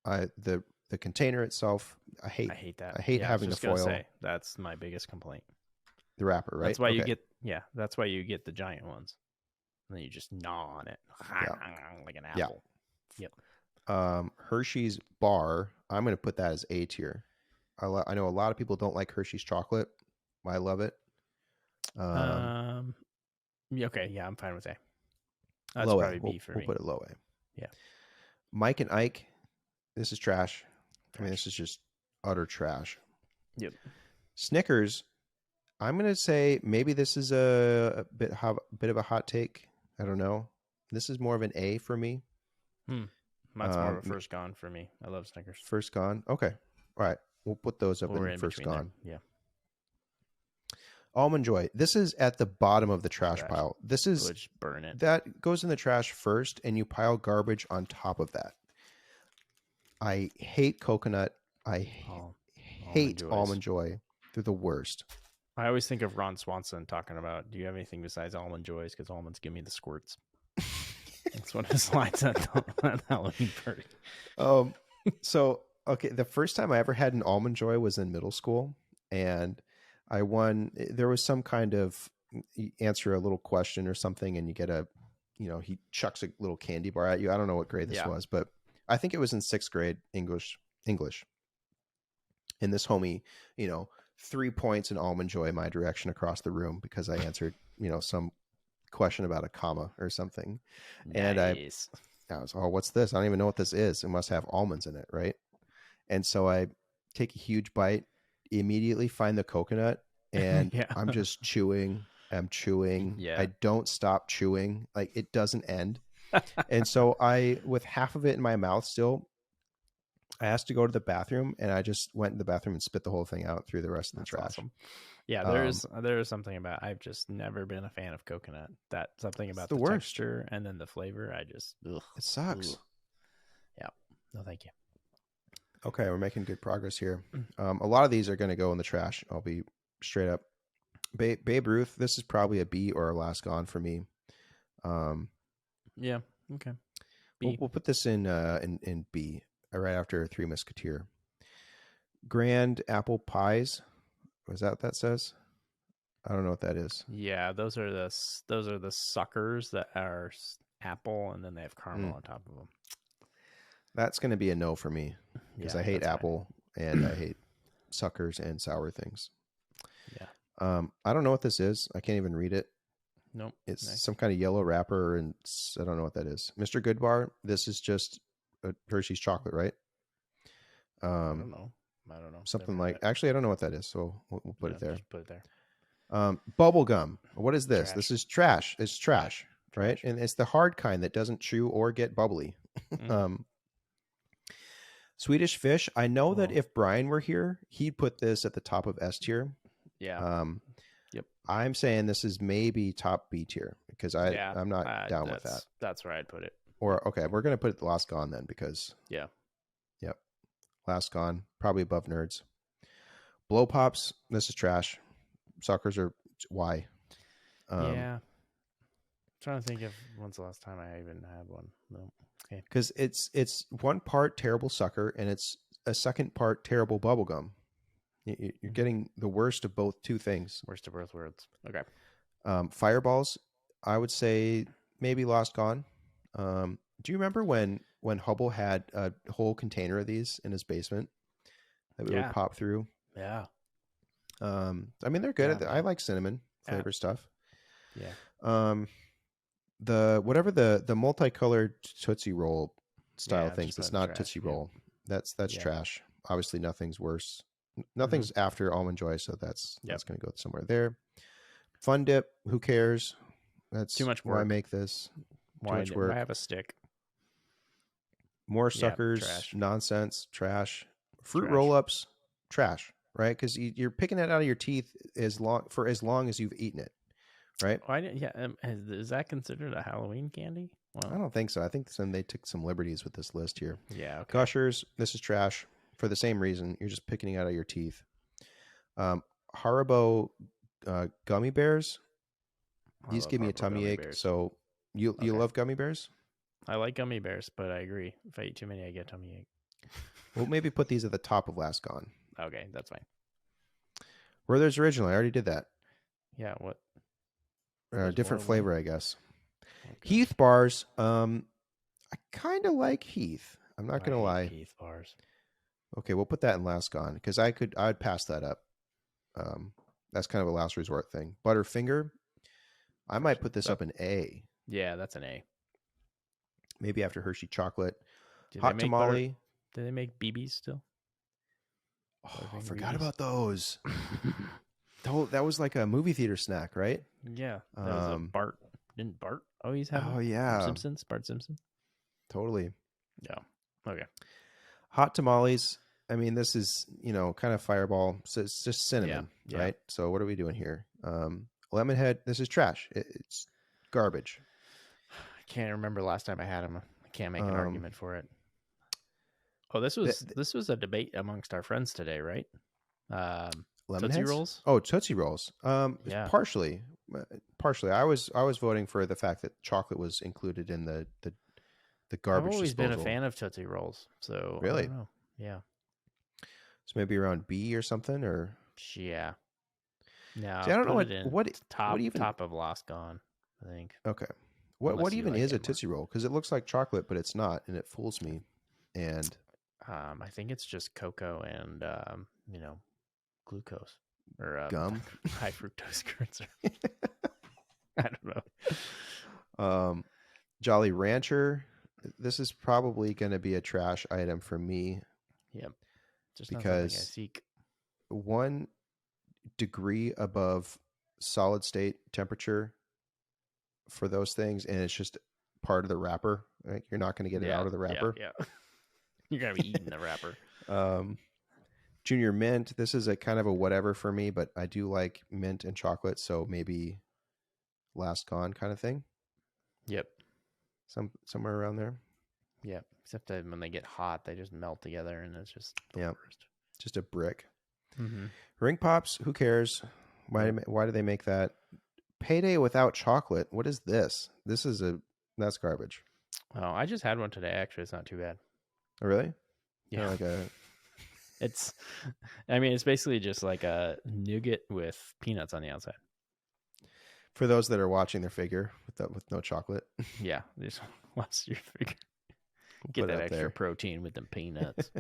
the container itself, I hate that. I hate having the foil. That's my biggest complaint. The wrapper, right? That's why you get that's why you get the giant ones. And then you just gnaw on it like an apple. Yeah. Yep. Hershey's Bar, I'm going to put that as A tier. I know a lot of people don't like Hershey's chocolate. I love it. Okay, yeah, I'm fine with A. That's low probably A. B for me. We'll put it low A. Yeah. Mike and Ike, this is trash. I mean, this is just utter trash. Yep. Snickers, I'm going to say maybe this is a bit of a hot take. I don't know. This is more of an A for me. That's more of a first gone for me. I love Snickers. First gone. Okay. All right. We'll put those up in first gone. There. Yeah. Almond Joy. This is at the bottom of the trash pile. This is burn it. That goes in the trash first, and you pile garbage on top of that. I hate coconut. I hate Almond Joy. They're the worst. I always think of Ron Swanson talking about, do you have anything besides Almond Joys? Because almonds give me the squirts. That's one of his lines at the Halloween party. So okay, the first time I ever had an Almond Joy was in middle school, and I won. There was some kind of you answer a little question or something, and you get a, he chucks a little candy bar at you. I don't know what grade this was, but I think it was in 6th grade English. And this homie, 3 points in Almond Joy my direction across the room because I answered, some question about a comma or something. Nice. And I was, oh, what's this? I don't even know what this is. It must have almonds in it, right? And so I take a huge bite, immediately find the coconut, and I'm just chewing. I'm chewing. Yeah. I don't stop chewing. Like, it doesn't end. And so with half of it in my mouth still, I asked to go to the bathroom, and I just went in the bathroom and spit the whole thing out through the rest of the trash. Awesome. Yeah, there is something about, I've just never been a fan of coconut. That something about the texture and then the flavor, it sucks. Ugh. Yeah. No, thank you. Okay, we're making good progress here. A lot of these are going to go in the trash. I'll be straight up. Babe Ruth, this is probably a B or a last gone for me. Yeah. Okay. B. We'll put this in B, right after Three Musketeer. Grand Apple Pies. Was that what that says? I don't know what that is. Yeah, those are the suckers that are apple, and then they have caramel on top of them. That's going to be a no for me because I hate apple and I hate suckers and sour things. Yeah. I don't know what this is. I can't even read it. Nope. It's some kind of yellow wrapper, and I don't know what that is. Mr. Goodbar, this is just a Hershey's chocolate, right? I don't know. Something like, actually, I don't know what that is, so we'll put it there. Just put it there. Bubble gum. What is this? Trash. This is trash. It's trash, right? And it's the hard kind that doesn't chew or get bubbly. Swedish Fish. I know that if Brian were here, he'd put this at the top of S tier. Yeah. Yep. I'm saying this is maybe top B tier because I'm not down with that. That's where I'd put it. Or okay, we're gonna put it last gone then because yep. Last gone, probably above Nerds. Blow Pops. This is trash. Suckers are why. I'm trying to think of when's the last time I even had one. No. Okay. Because it's one part terrible sucker and it's a second part terrible bubblegum. You're getting the worst of both two things. Worst of both worlds. Okay. Fireballs, I would say maybe Lost Gone. Do you remember when Hubble had a whole container of these in his basement that we would pop through? Yeah. I mean, they're good. I like cinnamon flavor stuff. Yeah. The multicolored Tootsie Roll style things. It's not Tootsie Roll. That's trash. Obviously, nothing's worse. Nothing's after Almond Joy, so that's going to go somewhere there. Fun Dip. Who cares? That's too much work. Why make this? Too much work. Why have a stick? More suckers, nonsense, trash. Fruit roll-ups, trash, right? Because you're picking it out of your teeth as long as you've eaten it, right? Is that considered a Halloween candy? Well, I don't think so. I think they took some liberties with this list here. Yeah. Okay. Gushers, this is trash for the same reason. You're just picking it out of your teeth. Haribo gummy bears. These give me a tummy ache. Bears. So you love gummy bears? I like gummy bears, but I agree. If I eat too many, I get tummy ache. We'll maybe put these at the top of Last Gone. Okay, that's fine. Werther's Original. I already did that. Yeah, what? Different flavor, I guess. Okay. Heath bars. I kind of like Heath. I'm not going to lie. Heath bars. Okay, we'll put that in Last Gone because I'd pass that up. That's kind of a last resort thing. Butterfinger. I might put this up in A. Yeah, that's an A. Maybe after Hershey Chocolate. Hot Tamale. Do they make BBs still? Oh, I forgot about those. That was like a movie theater snack, right? Yeah. That was a Bart. Didn't Bart always have Simpsons? Bart Simpson? Totally. Yeah. Okay. Hot tamales. I mean, this is, kind of Fireball. So it's just cinnamon, right? So what are we doing here? Lemonhead. This is trash. It's garbage. I can't remember last time I had them. I can't make an argument for it. Oh, this was a debate amongst our friends today, right? Tootsie Rolls? Oh, Tootsie Rolls. Partially. partially. I was voting for the fact that chocolate was included in the garbage I've always disposal. been a fan of Tootsie Rolls, so Really? I don't know. Yeah. So maybe around B or something, or Yeah. No, see, I don't know what top of Lost Gone, I think. Okay. Unless What you even like is it a more. Tootsie Roll? Because it looks like chocolate, but it's not, and it fools me. And I think it's just cocoa and glucose or gum. high fructose corn syrup. I don't know. Jolly Rancher. This is probably going to be a trash item for me. Yep. Just not something I seek. 1 degree above solid state temperature for those things, and it's just part of the wrapper. Right? You're not going to get it out of the wrapper. Yeah. You're going to be eating the wrapper. Junior Mint. This is a kind of a whatever for me, but I do like mint and chocolate, so maybe Last Gone kind of thing. Yep. Somewhere around there. Yeah. Except that when they get hot, they just melt together, and it's just the worst. Just a brick. Mm-hmm. Ring Pops. Who cares? Why do they make that? Payday without chocolate. What is this? That's garbage. Oh, I just had one today. Actually, it's not too bad. Oh, really? Yeah. It's basically just like a nougat with peanuts on the outside. For those that are watching their figure with no chocolate. Yeah, just watch your figure. Get that extra protein with them peanuts.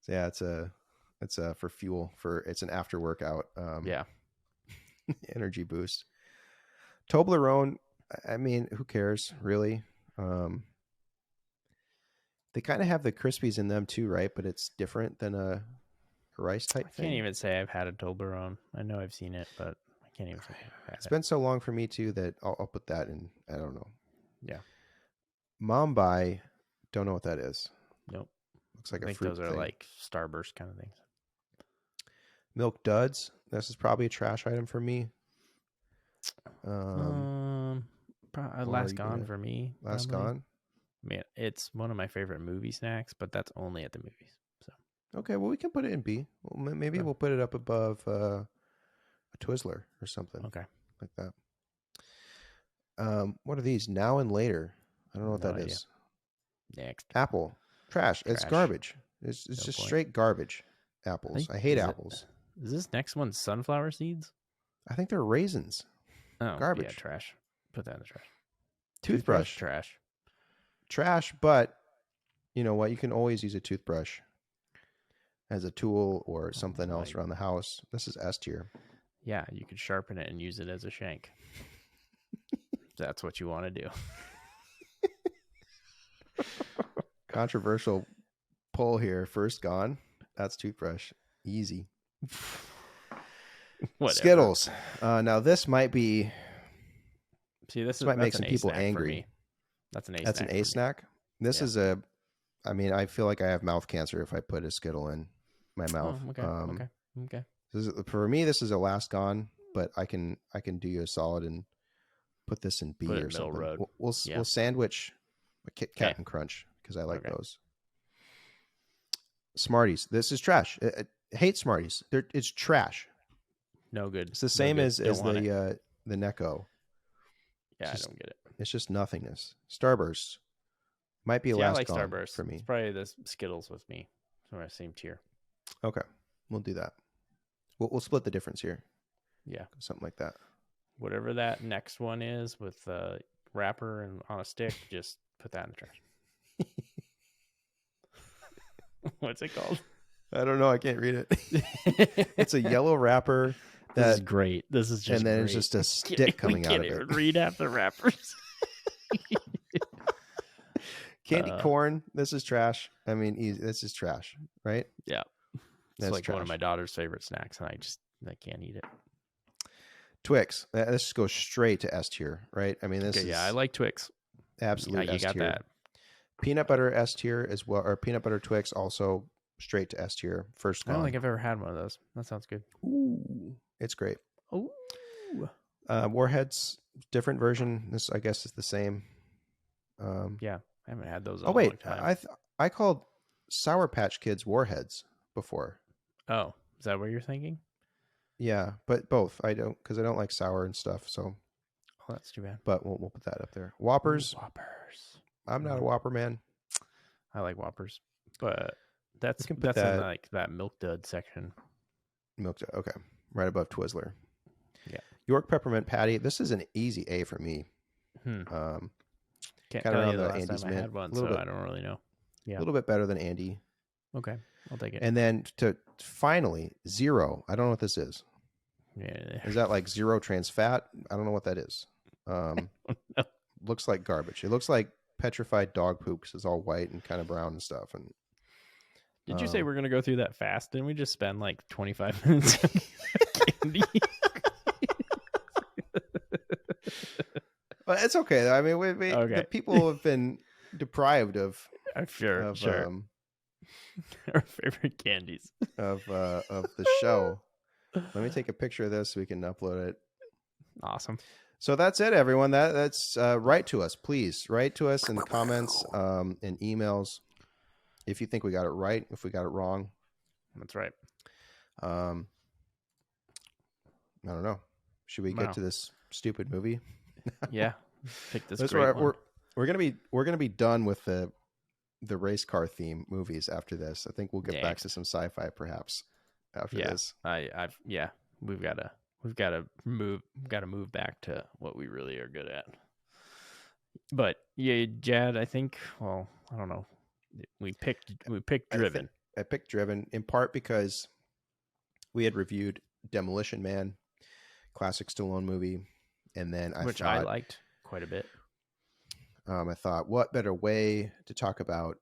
So yeah, it's for fuel it's an after workout. Yeah. Energy boost. Toblerone. I mean, who cares really? They kind of have the Krispies in them too, right? But it's different than a rice type thing. I can't even say I've had a Toblerone. I know I've seen it, but I can't even say I've had It's been so long for me too that I'll put that in. I don't know. Yeah. Mumbai, don't know what that is. Nope. Looks like I think those are like Starburst kind of things. Milk Duds. This is probably a trash item for me. Last Gone for me. Last Gone. Man, it's one of my favorite movie snacks, but that's only at the movies. So okay, well we can put it in B. Well, maybe we'll put it up above a Twizzler or something. Okay, like that. What are these? Now and Later. I don't know what that is. Next, Apple. Trash. It's garbage. It's just straight garbage. Apples. I hate apples. Is this next one sunflower seeds? I think they're raisins. Oh, garbage. Yeah, trash. Put that in the trash. Toothbrush. Trash, but you know what? You can always use a toothbrush as a tool or something else around the house. This is S tier. Yeah, you could sharpen it and use it as a shank. That's what you want to do. Controversial poll here. First Gone. That's toothbrush. Easy. Skittles. Now this might be. See, this might make some people angry. That's an A. That's snack an A snack. This is a. I mean, I feel like I have mouth cancer if I put a Skittle in my mouth. Oh, okay. For me, this is a Last Gone, but I can do you a solid and put this in B or something. Road. We'll sandwich a Kit Kat and Crunch because I like those. Smarties. This is trash. I hate Smarties. It's trash. No good. It's the same as the Necco. Yeah, I don't get it. It's just nothingness. Starburst might be Last Gone Starburst for me. It's probably the Skittles with me. So same tier. Okay, we'll do that. We'll split the difference here. Yeah, something like that. Whatever that next one is with the wrapper and on a stick, just put that in the trash. What's it called? I don't know. I can't read it. It's a yellow wrapper. This is great. This is just and then great. It's just a stick coming out of it. Can't even read half the wrappers. Candy corn. This is trash. I mean, this is trash, right? Yeah. It's like one of my daughter's favorite snacks, and I can't eat it. Twix. This goes straight to S tier, right? I mean, this is... Yeah, I like Twix. Absolute you S got tier. that. Peanut butter S tier as well, or peanut butter Twix also straight to S tier. First Gone. I don't think I've ever had one of those. That sounds good. Ooh, it's great. Ooh. Warheads, different version. This, I guess, is the same. Yeah, I haven't had those. Oh wait, I called Sour Patch Kids Warheads before. Oh, is that what you're thinking? Yeah, but both. I don't, because I don't like sour and stuff. So, Oh, that's too bad. but we'll put that up there. Whoppers. Ooh, Whoppers. I'm not a Whopper man. I like Whoppers, but that's can put in that- like that Milk Dud section. Milk. Okay, right above Twizzler. Yeah. York peppermint patty. This is an easy A for me. Can't Kinda tell around you the the last Andy's time I mint. had one, A little so bit- I don't really know. Yeah. A little bit better than Andy. Okay, I'll take it. And then to finally zero. I don't know what this is. Yeah. Is that like zero trans fat? I don't know what that is. Looks like garbage. It looks like petrified dog poop because it's all white and kind of brown and stuff. And Did you say we're gonna go through that fast? Didn't we just spend like 25 minutes on candy? Well, it's okay. I mean, we the people have been deprived of Sure. Our favorite candies of the show. Let me take a picture of this so we can upload it. Awesome. So that's it, everyone. That's write to us, please. Write to us in the comments and emails if you think we got it right, if we got it wrong. That's right. I don't know. Should we get to this stupid movie? Yeah. Pick this. That's great right. one. We're gonna be done with the race car theme movies after this. I think we'll get Dang. back to some sci-fi perhaps after this. We've got to move back to what we really are good at. But yeah, Jad, I think, well, I don't know. We picked Driven. I picked Driven in part because we had reviewed Demolition Man, classic Stallone movie, and then I liked quite a bit. I thought, what better way to talk about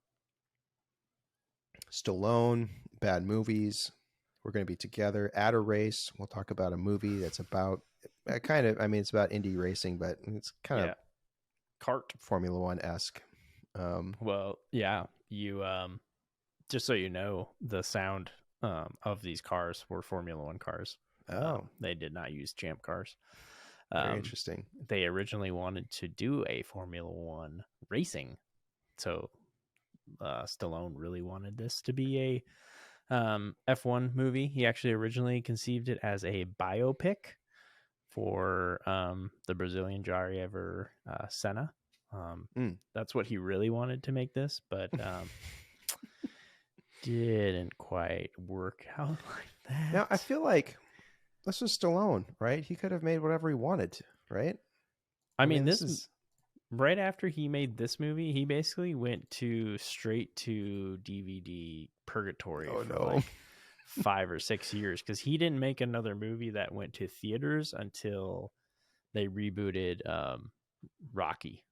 Stallone, bad movies? We're going to be together at a race. We'll talk about a movie that's about it's about indie racing, but it's kind of kart Formula One-esque. Well, yeah, you just so you know, the sound of these cars were Formula One cars. They did not use Champ cars. Very interesting. They originally wanted to do a Formula One racing, so Stallone really wanted this to be a F1 movie. He actually originally conceived it as a biopic for the Brazilian driver Senna. That's what he really wanted to make this, but didn't quite work out like that. Now, I feel like this was Stallone, right? He could have made whatever he wanted, right? I mean, this is right after he made this movie. He basically went straight to DVD purgatory for like 5 or 6 years because he didn't make another movie that went to theaters until they rebooted Rocky.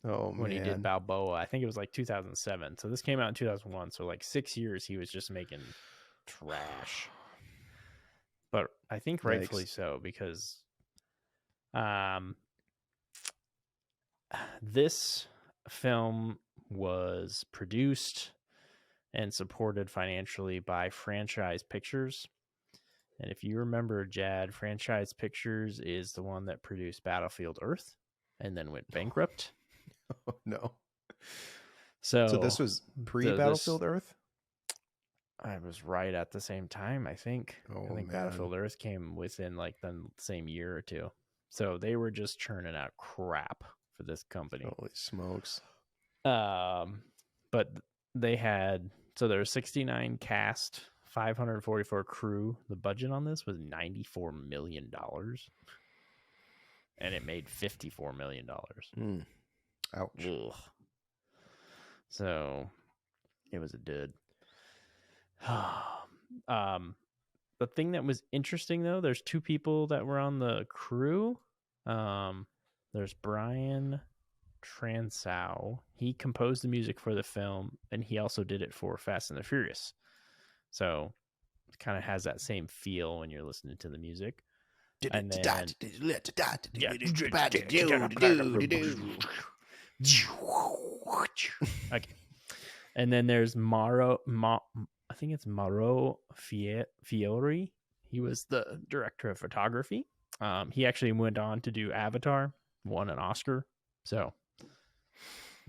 When he did Balboa. I think it was like 2007. So this came out in 2001. So like 6 years he was just making trash. But I think rightfully so because this film was produced and supported financially by Franchise Pictures. And if you remember, Jad, Franchise Pictures is the one that produced Battlefield Earth and then went bankrupt. Oh, no. So this was pre-Battlefield Earth? I was right at the same time, I think. I think Battlefield Earth came within like the same year or two. So they were just churning out crap for this company. Holy smokes. But they had, so there was 69 cast, 544 crew. The budget on this was $94 million. And it made $54 million. Ouch. Ugh. So it was a dud. The thing that was interesting though, there's 2 people that were on the crew. There's Brian Transow. He composed the music for the film and he also did it for Fast and the Furious. So it kind of has that same feel when you're listening to the music. And then, okay. And then there's I think it's Mauro Fiori. He was the director of photography. He actually went on to do Avatar, won an Oscar. So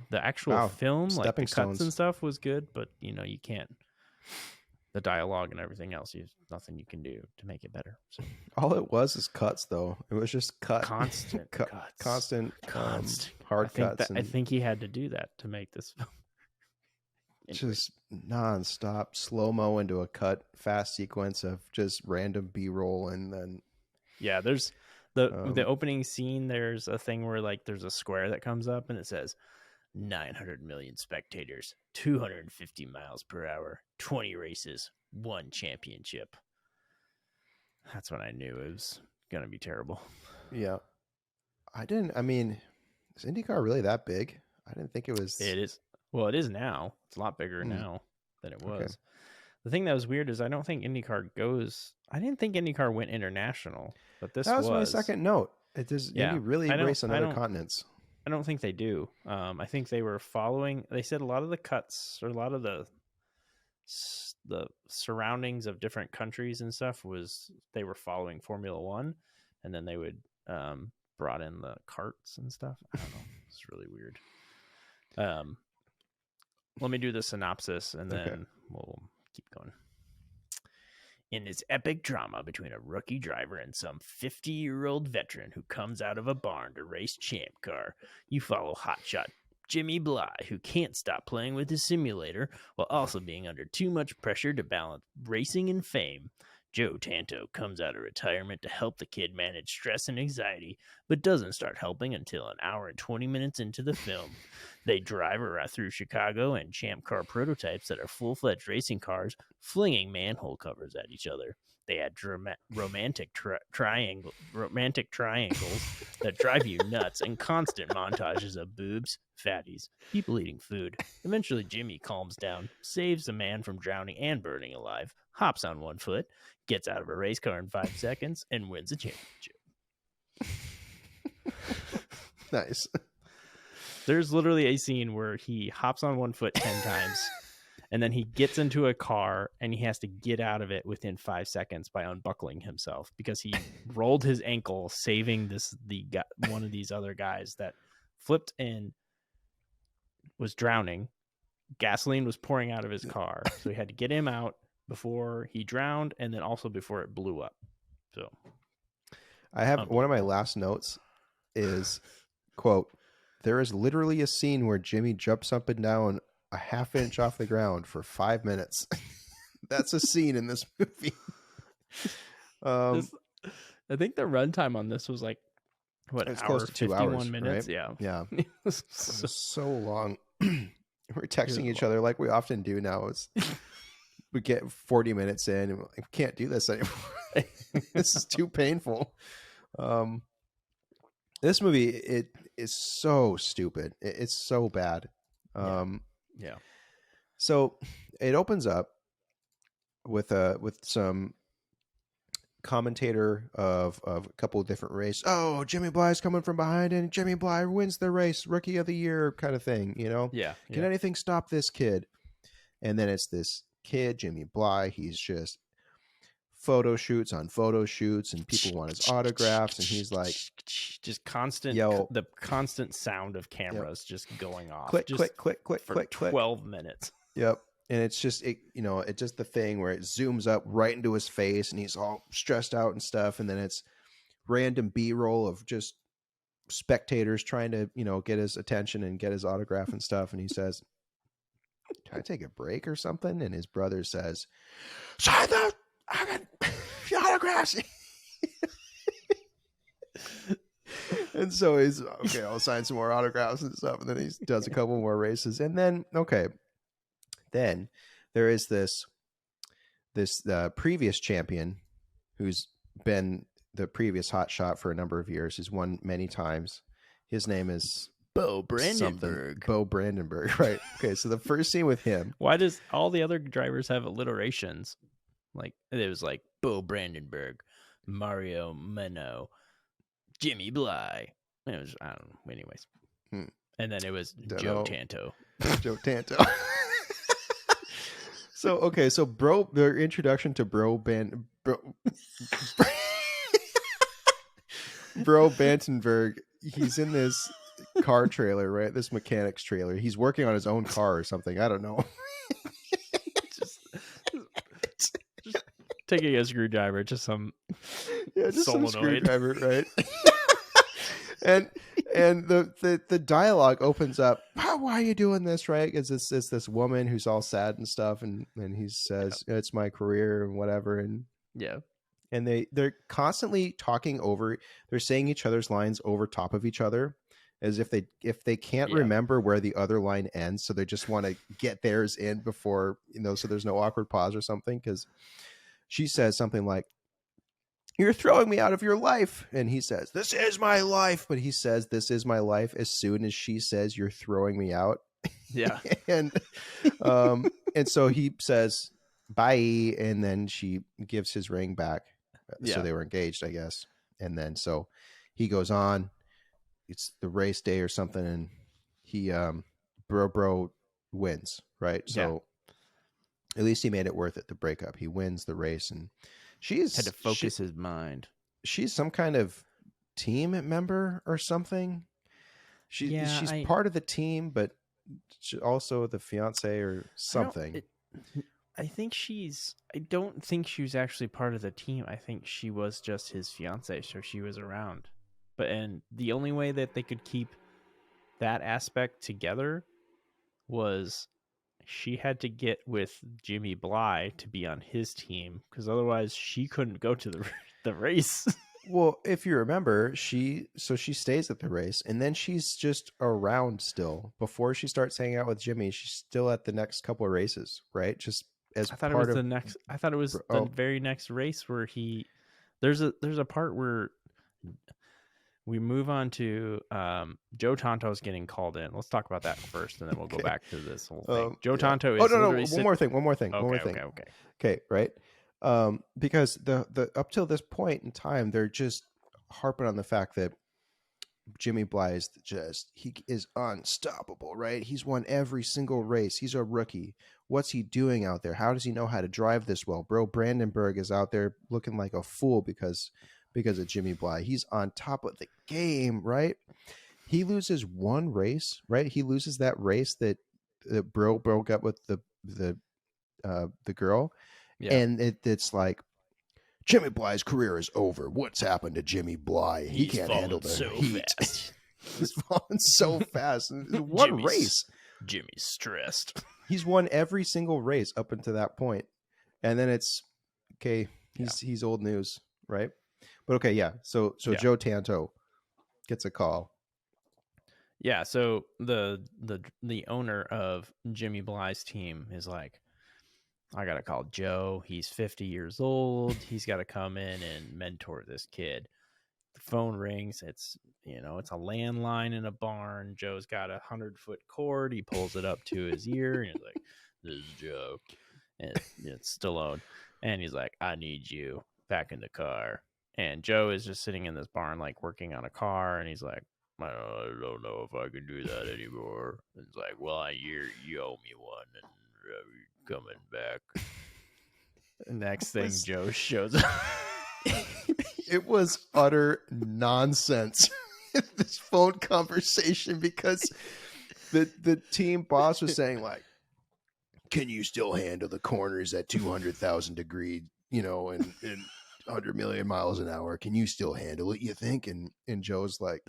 the actual film, like the cuts and stuff was good, but you know, you can't the dialogue and everything else, there's nothing you can do to make it better. So All it was is cuts, though. It was just constant cuts, constant hard cuts. I think he had to do that to make this film. Anyway. Just nonstop slow-mo into a cut fast sequence of just random B-roll, and then there's the opening scene. There's a thing where like there's a square that comes up and it says 900 million spectators, 250 miles per hour, 20 races, 1 championship. That's when I knew it was gonna be terrible. Yeah, I mean, is IndyCar really that big? I didn't think it was. It is. Well, it is now. It's a lot bigger now than it was. Okay. The thing that was weird is I don't think IndyCar goes. I didn't think IndyCar went international, but that was my second note. It does. Indy really race on other continents. I don't think they do. I think they were following. They said a lot of the cuts or a lot of the surroundings of different countries and stuff was they were following Formula One, and then they would brought in the carts and stuff. I don't know. It's really weird. Let me do the synopsis and then we'll keep going. In this epic drama between a rookie driver and some 50-year-old veteran who comes out of a barn to race champ car, you follow hotshot Jimmy Bly, who can't stop playing with his simulator while also being under too much pressure to balance racing and fame. Joe Tanto comes out of retirement to help the kid manage stress and anxiety, but doesn't start helping until an hour and 20 minutes into the film. They drive around through Chicago and champ car prototypes that are full-fledged racing cars, flinging manhole covers at each other. They add romantic triangles that drive you nuts and constant montages of boobs, fatties, people eating food. Eventually, Jimmy calms down, saves a man from drowning and burning alive, hops on one foot, gets out of a race car in 5 seconds, and wins a championship. Nice. There's literally a scene where he hops on one foot 10 times. And then he gets into a car and he has to get out of it within 5 seconds by unbuckling himself because he rolled his ankle, saving one of these other guys that flipped and was drowning. Gasoline was pouring out of his car, so he had to get him out before he drowned, and then also before it blew up. So, I have one of my last notes is quote: "There is literally a scene where Jimmy jumps up and down a half inch off the ground for 5 minutes." That's a scene in this movie. I think the runtime on this was like it's close to 2 hours, minutes. Right? Yeah. It was so long. We're texting each other like we often do now. We get 40 minutes in and we're like, we can't do this anymore. This is too painful. This movie, it is so stupid. It's so bad. Yeah. So it opens up with some commentator of a couple of different races. Oh, Jimmy Bly's coming from behind and Jimmy Bly wins the race, rookie of the year kind of thing, you know? Yeah. Can anything stop this kid? And then it's this kid, Jimmy Bly. He's just photo shoots on photo shoots and people want his autographs. And he's like, just constant, the constant sound of cameras just going off. Click, just click, for 12 minutes. Yep. And it's just, it's just the thing where it zooms up right into his face and he's all stressed out and stuff. And then it's random B-roll of just spectators trying to, get his attention and get his autograph and stuff. And he says, "Can I take a break or something?" And his brother says, "Sign the autographs." And so he's, okay, I'll sign some more autographs and stuff. And then he does a couple more races. And then, then there is this previous champion who's been the previous hot shot for a number of years. He's won many times. His name is Bo Brandenburg. Bo Brandenburg, right? Okay, so the first scene with him. Why does all the other drivers have alliterations? Like it was like Bo Brandenburg, Mario Meno, Jimmy Bly. It was, I don't know. Anyways, and then it was Joe Tanto. Joe Tanto. So the introduction to Bro Bantenberg. He's in this car trailer, right? This mechanic's trailer. He's working on his own car or something. I don't know. taking a screwdriver to some just some solenoid. screwdriver, right? and the dialogue opens up. Why are you doing this, right? Because it's this woman who's all sad and stuff, and he says it's my career and whatever, and and they're constantly talking over. They're saying each other's lines over top of each other, as if they can't remember where the other line ends, so they just want to get theirs in before, so there's no awkward pause or something. Because she says something like, "You're throwing me out of your life," and he says, "This is my life," but he says, "This is my life," as soon as she says, "You're throwing me out." and so he says bye, and then she gives his ring back. So they were engaged, I guess. And then so he goes on. It's the race day or something, and he bro wins, right? So at least he made it worth it, the breakup. He wins the race, and had to focus his mind. She's some kind of team member or something. She's part of the team, but also the fiance or something. I don't think she was actually part of the team. I think she was just his fiance, so she was around. And the only way that they could keep that aspect together was she had to get with Jimmy Bly to be on his team, because otherwise she couldn't go to the race. Well, if you remember, she stays at the race, and then she's just around still. Before she starts hanging out with Jimmy, she's still at the next couple of races, right? Just as I thought it was the very next race where there's a part where we move on to Joe Tonto's getting called in. Let's talk about that first, and then we'll go back to this whole thing. Joe Tonto is one more thing. Okay, right? Because the up till this point in time, they're just harping on the fact that Jimmy Bly is he is unstoppable, right? He's won every single race. He's a rookie. What's he doing out there? How does he know how to drive this well? Bro, Brandenburg is out there looking like a fool because of Jimmy Bly. He's on top of the game, right? He loses one race, right? He loses that race that Bro broke up with the girl. Yeah. And it's like, Jimmy Bly's career is over. What's happened to Jimmy Bly? He can't handle the heat. He's fallen so fast. One race. Jimmy's stressed. He's won every single race up until that point. And then it's, okay, he's old news, right? But okay, yeah. So Joe Tonto gets a call. Yeah, so the owner of Jimmy Bly's team is like, I gotta call Joe. He's 50 years old. He's got to come in and mentor this kid. The phone rings. It's a landline in a barn. Joe's got 100-foot cord. He pulls it up to his ear, and he's like, "This is Joe," and it's Stallone. And he's like, "I need you back in the car." And Joe is just sitting in this barn, like working on a car, and he's like, I don't know if I can do that anymore. And it's like, well, you owe me one, and coming back. Next thing, Joe shows up. It was utter nonsense, this phone conversation, because the team boss was saying, like, can you still handle the corners at 200,000 degrees, and 100 million miles an hour? Can you still handle it, you think? And Joe's like,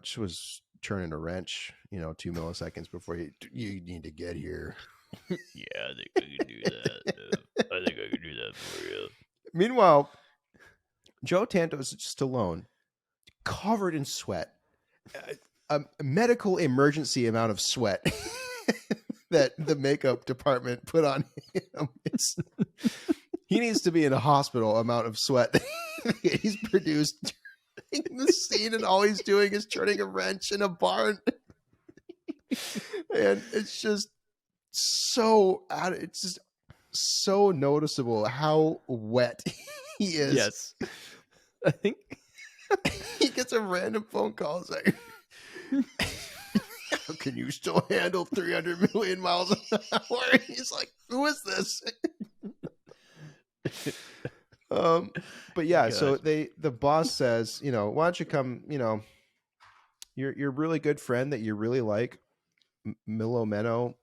she was turning a wrench, 2 milliseconds before you need to get here. Yeah, I think I can do that. I think I can do that for you. Meanwhile, Joe Tonto's Stallone, covered in sweat, a medical emergency amount of sweat that the makeup department put on him. He needs to be in a hospital amount of sweat he's produced in the scene, and all he's doing is turning a wrench in a barn. And it's just it's just so noticeable how wet he is. Yes. I think he gets a random phone call saying, can you still handle 300 million miles an hour? He's like, who is this? But yeah, so the boss says, why don't you come, your really good friend that you really like, Milo Meno,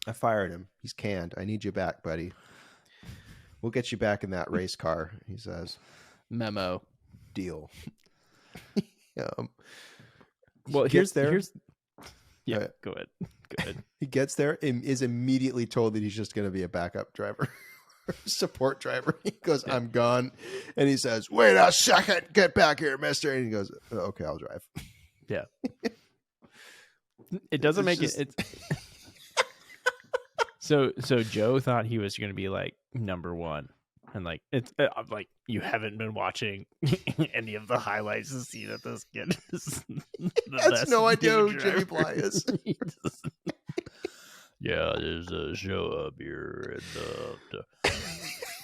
I fired him. He's canned. I need you back, buddy. We'll get you back in that race car, he says. Memo. Deal. Well, here's yeah, go ahead. He gets there and is immediately told that he's just going to be a backup driver. Support driver. He goes, I'm gone. And he says, wait a second, get back here, mister. And he goes, okay, I'll drive. Yeah. It doesn't make it. So Joe thought he was going to be like number one. And like, it's like, you haven't been watching any of the highlights to see that this kid is the has best no idea who driver. Jimmy Bly is. Yeah, there's a show up here and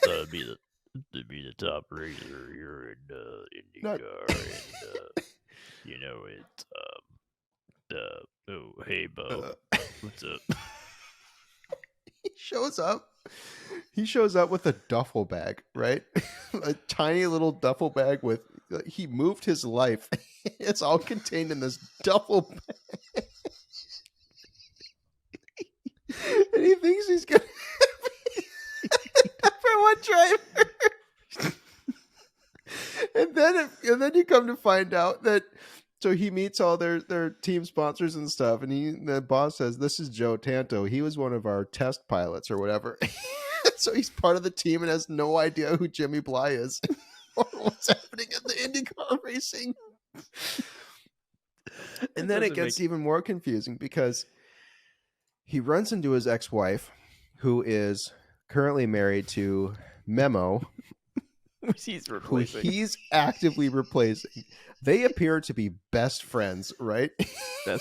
to be the top racer here in IndyCar, and you know it's oh hey Bo, what's up? He shows up with a duffel bag, right? A tiny little duffel bag with. He moved his life. It's all contained in this duffel bag. And he thinks he's gonna be number one driver. and then you come to find out that so he meets all their team sponsors and stuff, and the boss says, "This is Joe Tanto. He was one of our test pilots or whatever." So he's part of the team and has no idea who Jimmy Bly is or what's happening in the IndyCar racing. And then it gets even more confusing because he runs into his ex-wife, who is currently married to Memo, who he's actively replacing. They appear to be best friends, right?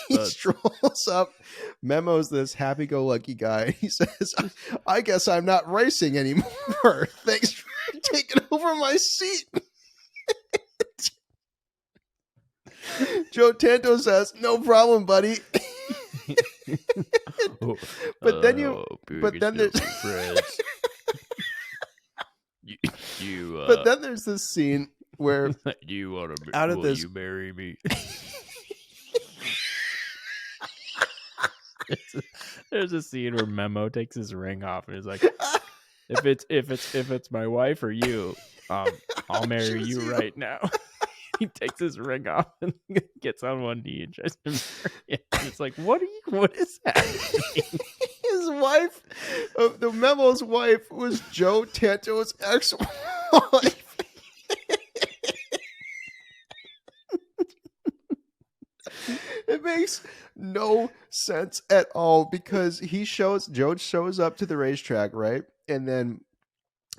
He strolls up. Memo's this happy-go-lucky guy. He says, I guess I'm not racing anymore. Thanks for taking over my seat. Joe Tanto says, no problem, buddy. But then there's but then there's this scene where will you marry me? There's a scene where Memo takes his ring off and is like, if it's my wife or you, I'll marry you right now. He takes his ring off and gets on one knee and tries to marry him. It's like, what is happening? His wife, the Memo's wife, was Joe Tanto's ex-wife. It makes no sense at all because Joe shows up to the racetrack, right? And then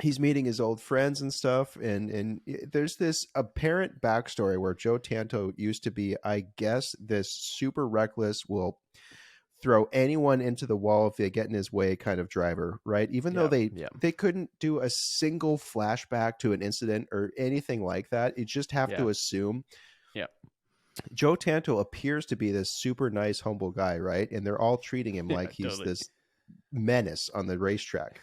he's meeting his old friends and stuff. And there's this apparent backstory where Joe Tanto used to be, I guess, this super reckless, will throw anyone into the wall if they get in his way kind of driver, right? Even though they couldn't do a single flashback to an incident or anything like that. You just have to assume. Yeah. Joe Tanto appears to be this super nice, humble guy, right? And they're all treating him like he's this menace on the racetrack.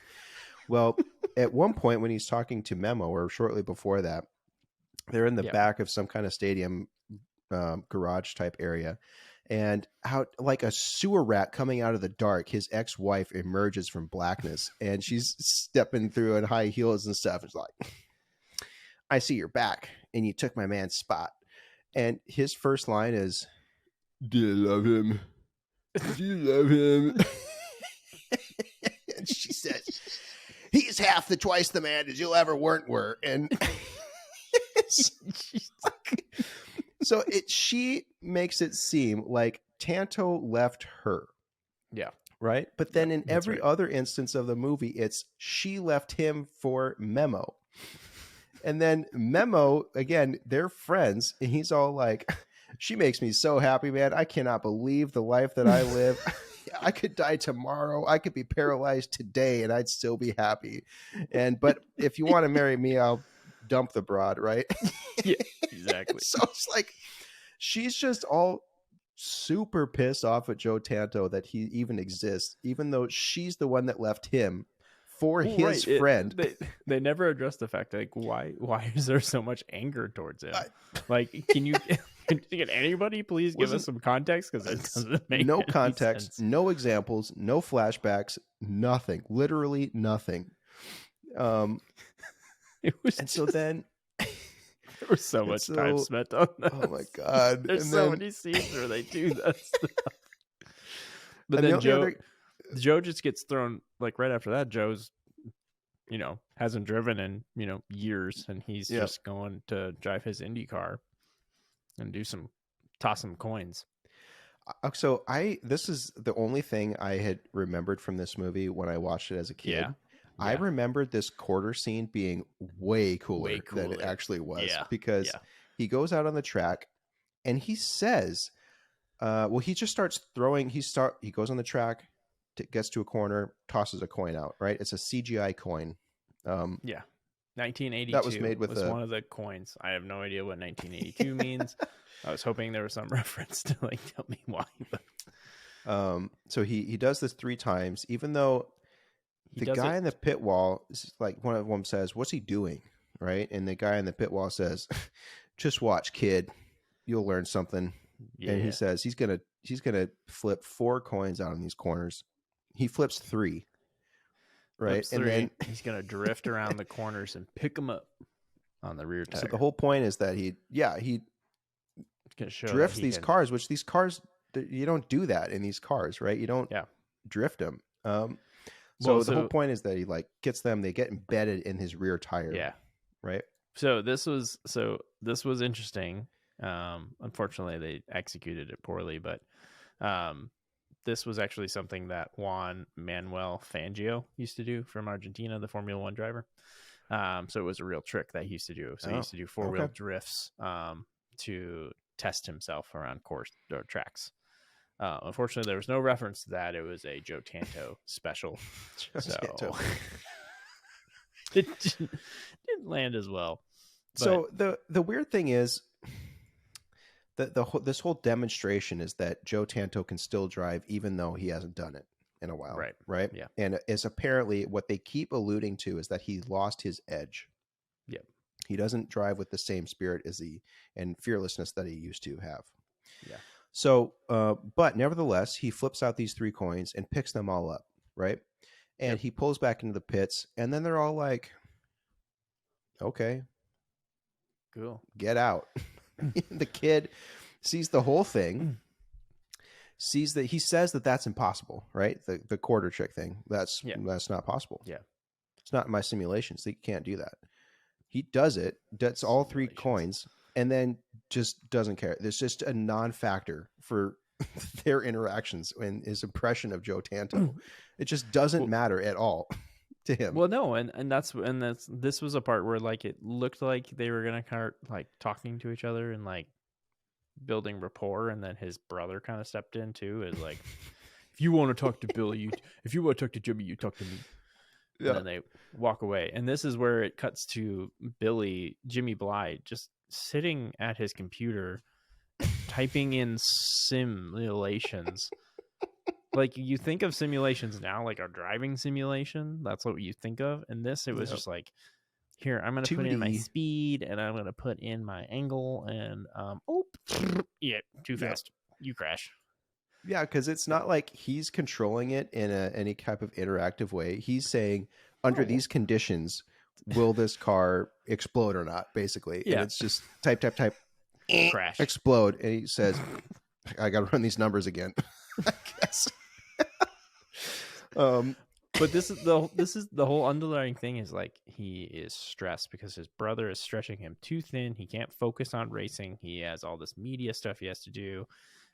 Well, at one point when he's talking to Memo, or shortly before that, they're in the back of some kind of stadium garage type area. And how, like a sewer rat coming out of the dark, his ex-wife emerges from blackness, and she's stepping through in high heels and stuff. It's like, I see your back, and you took my man's spot. And his first line is, do you love him? Do you love him? And she says, he's half the twice the man as you ever were. And so she makes it seem like Tanto left her. Yeah. Right? But then in every other instance of the movie, it's she left him for Memo. And then Memo, again, they're friends. And he's all like, she makes me so happy, man. I cannot believe the life that I live. I could die tomorrow. I could be paralyzed today and I'd still be happy. But if you want to marry me, I'll dump the broad, right? Yeah, exactly. So it's like, she's just all super pissed off at Joe Tanto that he even exists, even though she's the one that left him for his friend. They never address the fact, like, why is there so much anger towards him? Like, can anybody please give us some context? Because it doesn't make no any context, sense. no examples, no flashbacks, nothing, literally nothing. It was And so then there was so much time spent on this. Oh my god! There's and so then, many scenes where they do that stuff. But and then the Joe just gets thrown, like right after that. Joe's, hasn't driven in, years, and he's just going to drive his Indy car and toss some coins. So this is the only thing I had remembered from this movie when I watched it as a kid. Yeah. I remembered this quarter scene being way cooler than it actually was, because he goes out on the track and he says, he just starts throwing. He goes on the track, gets to a corner, tosses a coin out. Right, it's a CGI coin. 1982. That was made with one of the coins. I have no idea what 1982 means. I was hoping there was some reference to tell me why. But... So he does this 3 times, even though the guy in the pit wall, one of them says, "What's he doing?" Right, and the guy in the pit wall says, "Just watch, kid. You'll learn something." Yeah. And he says he's gonna flip 4 coins out in these corners. He flips 3. Right, and then he's gonna drift around the corners and pick them up on the rear tire. So the whole point is that he drifts these cars, which these cars, you don't do that in these cars, right? You don't drift them. So the whole point is that he gets them, they get embedded in his rear tire. Yeah. Right. So this was interesting. Unfortunately they executed it poorly, but this was actually something that Juan Manuel Fangio used to do from Argentina, the Formula One driver. So it was a real trick that he used to do. So he used to do 4-wheel drifts to test himself around course or tracks. Unfortunately, there was no reference to that. It was a Joe Tanto special. So it didn't land as well. But... So the weird thing is that this whole demonstration is that Joe Tanto can still drive even though he hasn't done it in a while. Right. Yeah. And is apparently what they keep alluding to is that he lost his edge. Yep. He doesn't drive with the same spirit and fearlessness that he used to have. Yeah. So, but nevertheless, he flips out these 3 coins and picks them all up, right? And he pulls back into the pits, and then they're all like, "Okay, cool, get out." The kid sees the whole thing, sees that he says that's impossible, right? The quarter trick thing, that's not possible. Yeah, it's not in my simulations. They can't do that. He does it. That's all 3 coins. And then just doesn't care. There's just a non-factor for their interactions and his impression of Joe Tanto. It just doesn't matter at all to him. Well, no, and this was a part where it looked like they were gonna start talking to each other and building rapport, and then his brother kind of stepped in too, is if you want to talk to Billy, if you want to talk to Jimmy, you talk to me. And then they walk away, and this is where it cuts to Jimmy Bly, just sitting at his computer typing in simulations. You think of simulations now like a driving simulation, that's what you think of, and this it was just here, I'm going to put in my speed, and I'm going to put in my angle, and too fast, you crash. Yeah, because it's not like he's controlling it in any type of interactive way. He's saying, under these conditions, will this car explode or not, basically. Yeah. And it's just type, crash, explode. And he says, I got to run these numbers again, I guess. But this is the whole underlying thing is he is stressed because his brother is stretching him too thin. He can't focus on racing. He has all this media stuff he has to do.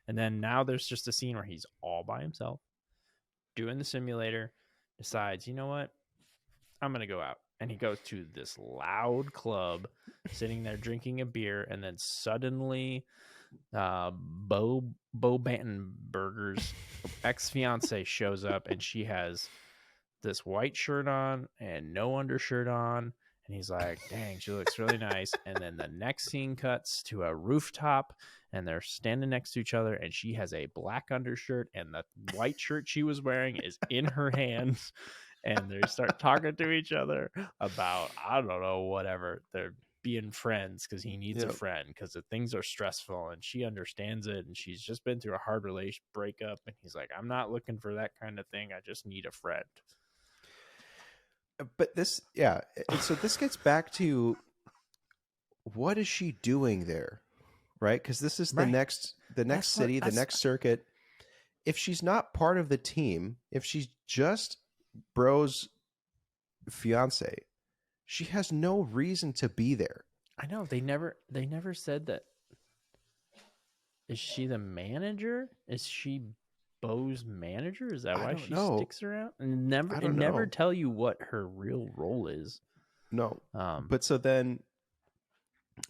And then now there's just a scene where he's all by himself doing the simulator, decides, you know what? I'm going to go out. And he goes to this loud club, sitting there drinking a beer, and then suddenly Bo Bantenberger's ex-fiance shows up, and she has this white shirt on and no undershirt on. And he's like, dang, she looks really nice. And then the next scene cuts to a rooftop, and they're standing next to each other, and she has a black undershirt, and the white shirt she was wearing is in her hands. And they start talking to each other about, I don't know, whatever. They're being friends because he needs a friend, because things are stressful, and she understands it, and she's just been through a hard breakup. And he's like, I'm not looking for that kind of thing. I just need a friend. But this, yeah. And so this gets back to what is she doing there, right? Because this is the Right. next That's city, the next circuit. If she's not part of the team, if she's just Bro's fiance, she has no reason to be there. I know they never said that. Is she the manager? Is she Bo's manager? Is that I why don't she know. sticks around? And never I don't never know. tell you what her real role is. No. Um, But so then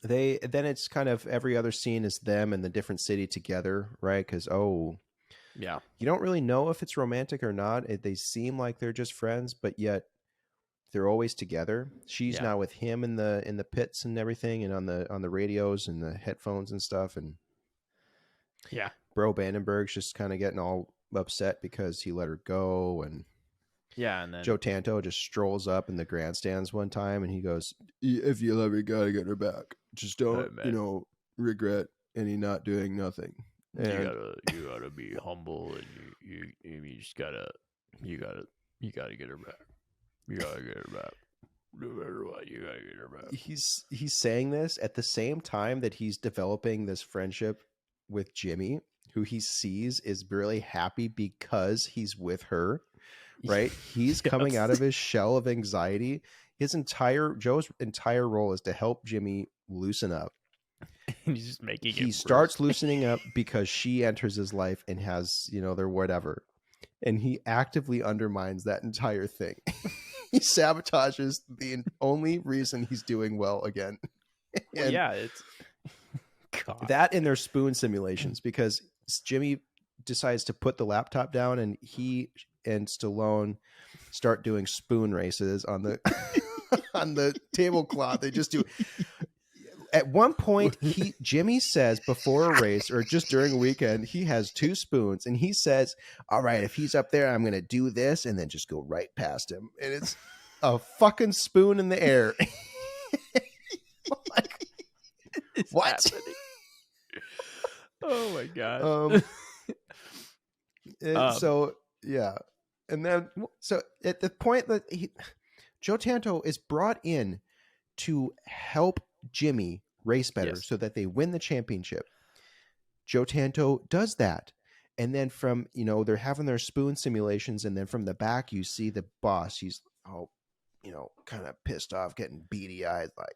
it's kind of every other scene is them in the different city together, right? Because yeah, you don't really know if it's romantic or not. They seem like they're just friends, but yet they're always together. She's Yeah. now with him in the pits and everything, and on the radios and the headphones and stuff. And yeah, Bro Vandenberg's just kind of getting all upset because he let her go. And yeah, and then Joe Tanto just strolls up in the grandstands one time, and he goes, "If you love her, you gotta get her back. Just don't, regret any not doing nothing." And you gotta be humble, and you just gotta get her back. You gotta get her back. No matter what, you gotta get her back. He's saying this at the same time that he's developing this friendship with Jimmy, who he sees is really happy because he's with her. Right? He's coming out of his shell of anxiety. Joe's entire role is to help Jimmy loosen up. And he's just making he it starts worse. loosening up because she enters his life and has, their whatever. And he actively undermines that entire thing. He sabotages the only reason he's doing well again. Well, yeah, it's God. That in their spoon simulations, because Jimmy decides to put the laptop down, and he and Stallone start doing spoon races on the on the tablecloth. They just do. At one point, Jimmy says before a race or just during a weekend, he has 2 spoons, and he says, "All right, if he's up there, I'm going to do this," and then just go right past him, and it's a fucking spoon in the air. Like, what? Happening? Oh my gosh. So yeah, and then so at the point that Joe Tanto is brought in to help Jimmy race better, Yes. so that they win the championship. Joe Tanto does that, and then from they're having their spoon simulations, and then from the back you see the boss. He's kind of pissed off, getting beady eyed, like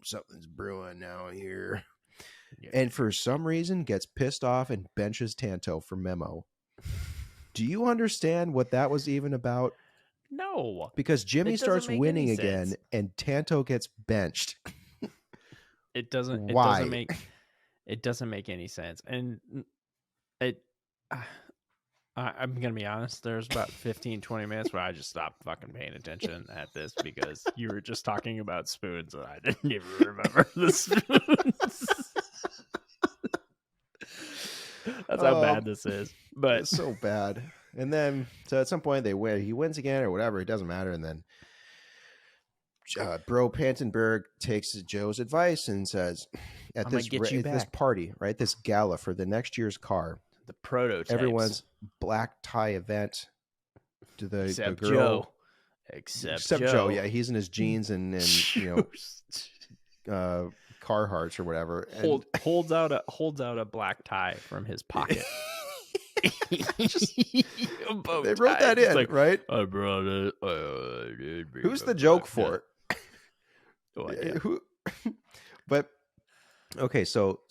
something's brewing now here. Yeah. And for some reason gets pissed off and benches Tanto for memo. Do you understand what that was even about? No. Because Jimmy starts winning again and Tanto gets benched. It doesn't. Why? It doesn't make any sense. And I'm going to be honest. There's about 15, 20 minutes where I just stopped fucking paying attention at this because you were just talking about spoons and I didn't even remember the spoons. That's how bad this is. But it's so bad. And then, so at some point they win. He wins again or whatever. It doesn't matter. And then Bro Pantenberg takes Joe's advice and says, at this party, right, this gala for the next year's car, the prototypes, everyone's black tie event. To the girl, Joe. Except Joe. Yeah, he's in his jeans and Carhartts or whatever. And holds out a black tie from his pocket. They wrote that in, like, right? I brought it. Who's the joke for? Who? But okay, so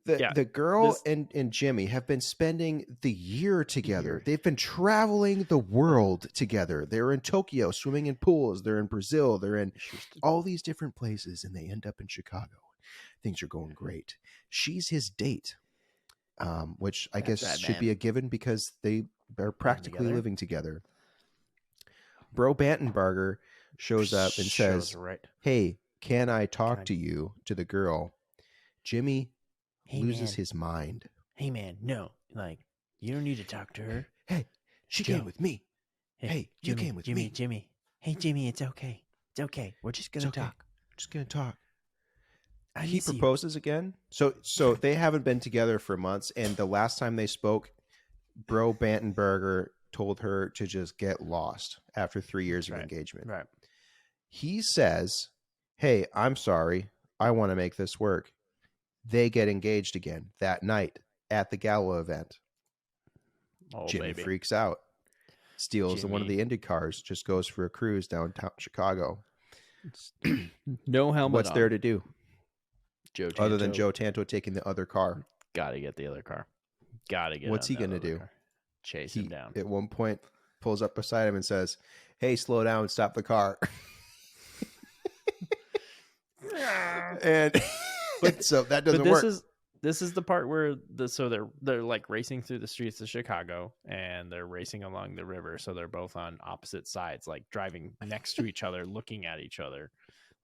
the girl and Jimmy have been spending the year together. They've been traveling the world together. They're in Tokyo swimming in pools. They're in Brazil. They're in all these different places, and they end up in Chicago. Things are going great. She's his date, which I guess should be a given because they are practically living together. Bro Bantenbarger shows up and says, "Hey, can I talk to you?" to the girl. Jimmy loses his mind. Hey man, no, like you don't need to talk to her. Hey, she came with me. Hey, you came with me. Jimmy. Hey, Jimmy, it's okay. It's okay. We're just gonna talk. Just gonna talk. He proposes again. So they haven't been together for months, and the last time they spoke, Bro Bantenberger told her to just get lost after 3 years of Right. engagement. Right. He says, hey, I'm sorry. I want to make this work. They get engaged again that night at the gala event. Oh, Jimmy baby. freaks out, steals one of Jimmy. the Indy cars, just goes for a cruise downtown Chicago. No helmet What's on. there to do Joe other than Tanto. Joe Tanto taking the other car? Gotta get the other car. Gotta get. What's he on that going to other do? car. Chase him down. At one point, pulls up beside him and says, hey, slow down, stop the car. And but so that doesn't work. This is the part where they're like racing through the streets of Chicago, and they're racing along the river, so they're both on opposite sides, like driving next to each other, looking at each other,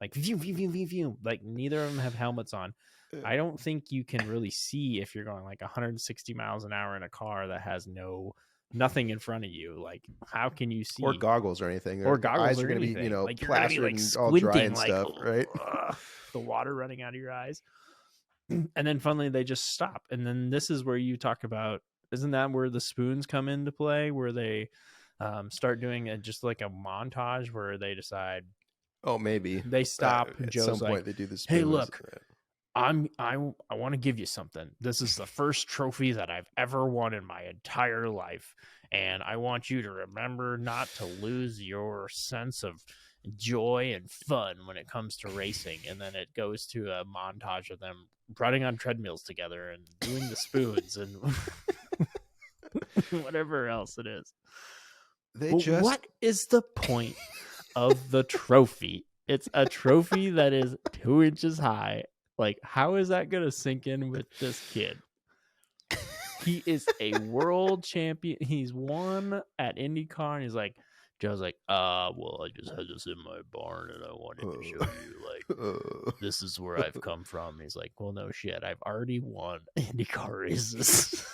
like view, view, view, view, view. Like neither of them have helmets on. I don't think you can really see if you're going like 160 miles an hour in a car that has nothing in front of you. Like, how can you see? Or goggles or anything. Or goggles eyes or are going to be, anything. like you're gonna be, plastered like, and all dry and like, stuff, right? The water running out of your eyes. And then finally they just stop. And then this is where you talk about, isn't that where the spoons come into play, where they start doing just like a montage where they decide, oh, maybe they stop. at Joe's some like, point they do this. hey, look, I want to give you something. This is the first trophy that I've ever won in my entire life. And I want you to remember not to lose your sense of joy and fun when it comes to racing. And then it goes to a montage of them running on treadmills together and doing the spoons and whatever else it is. What is the point of the trophy? It's a trophy that is 2 inches high. Like, how is that going to sink in with this kid? He is a world champion. He's won at IndyCar, and he's like, Joe's like, well, I just had this in my barn, and I wanted to show you, like, this is where I've come from. And he's like, well, no shit, I've already won IndyCar races.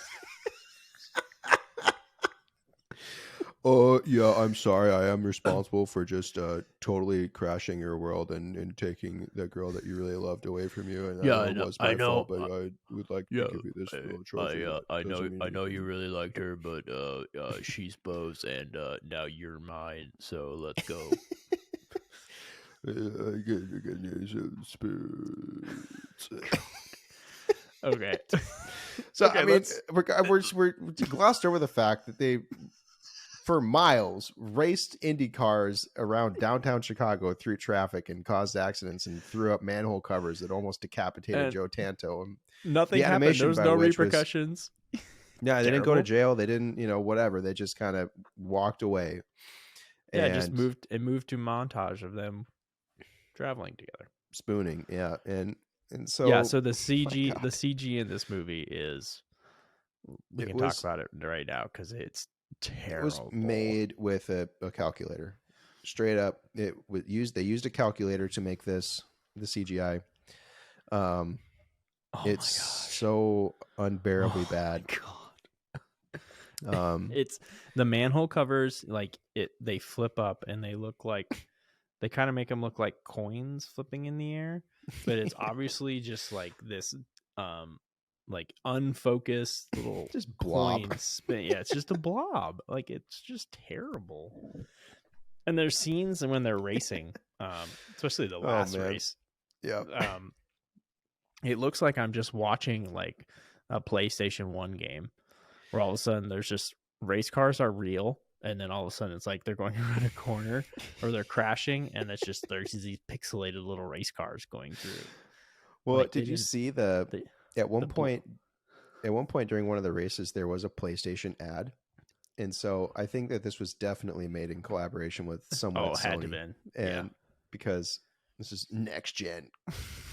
Yeah, I'm sorry. I am responsible for just totally crashing your world and taking that girl that you really loved away from you. And yeah, it was my fault, but I would like to give you this little trophy. I know you really liked her, but she's Bo's, and now you're mine. So let's go. Good news of spoons. Okay. So okay, I mean, we're glossed over the fact that they, for miles, raced Indy cars around downtown Chicago through traffic and caused accidents and threw up manhole covers that almost decapitated Joe Tanto. And nothing happened. There was no repercussions. Yeah, they didn't go to jail. They didn't, whatever. They just kind of walked away. Yeah, just moved to montage of them traveling together, spooning. Yeah, and so the CG in this movie is. We can talk about it right now because it's terrible. It was made with a calculator, straight up. They used a calculator to make the CGI. It's so unbearably bad. It's the manhole covers, like they flip up and they look like, they kind of make them look like coins flipping in the air, but it's obviously just like this like unfocused little just blob spin. Yeah, it's just a blob. Like, it's just terrible. And there's scenes when they're racing, especially the last race. Yeah. It looks like I'm just watching like a PlayStation 1 game where all of a sudden there's just race cars are real, and then all of a sudden it's like they're going around a corner or they're crashing, and it's just there's these pixelated little race cars going through. Well, like, did you see at one point during one of the races there was a PlayStation ad, and so I think that this was definitely made in collaboration with someone at Sony. Had to been. And because this is next gen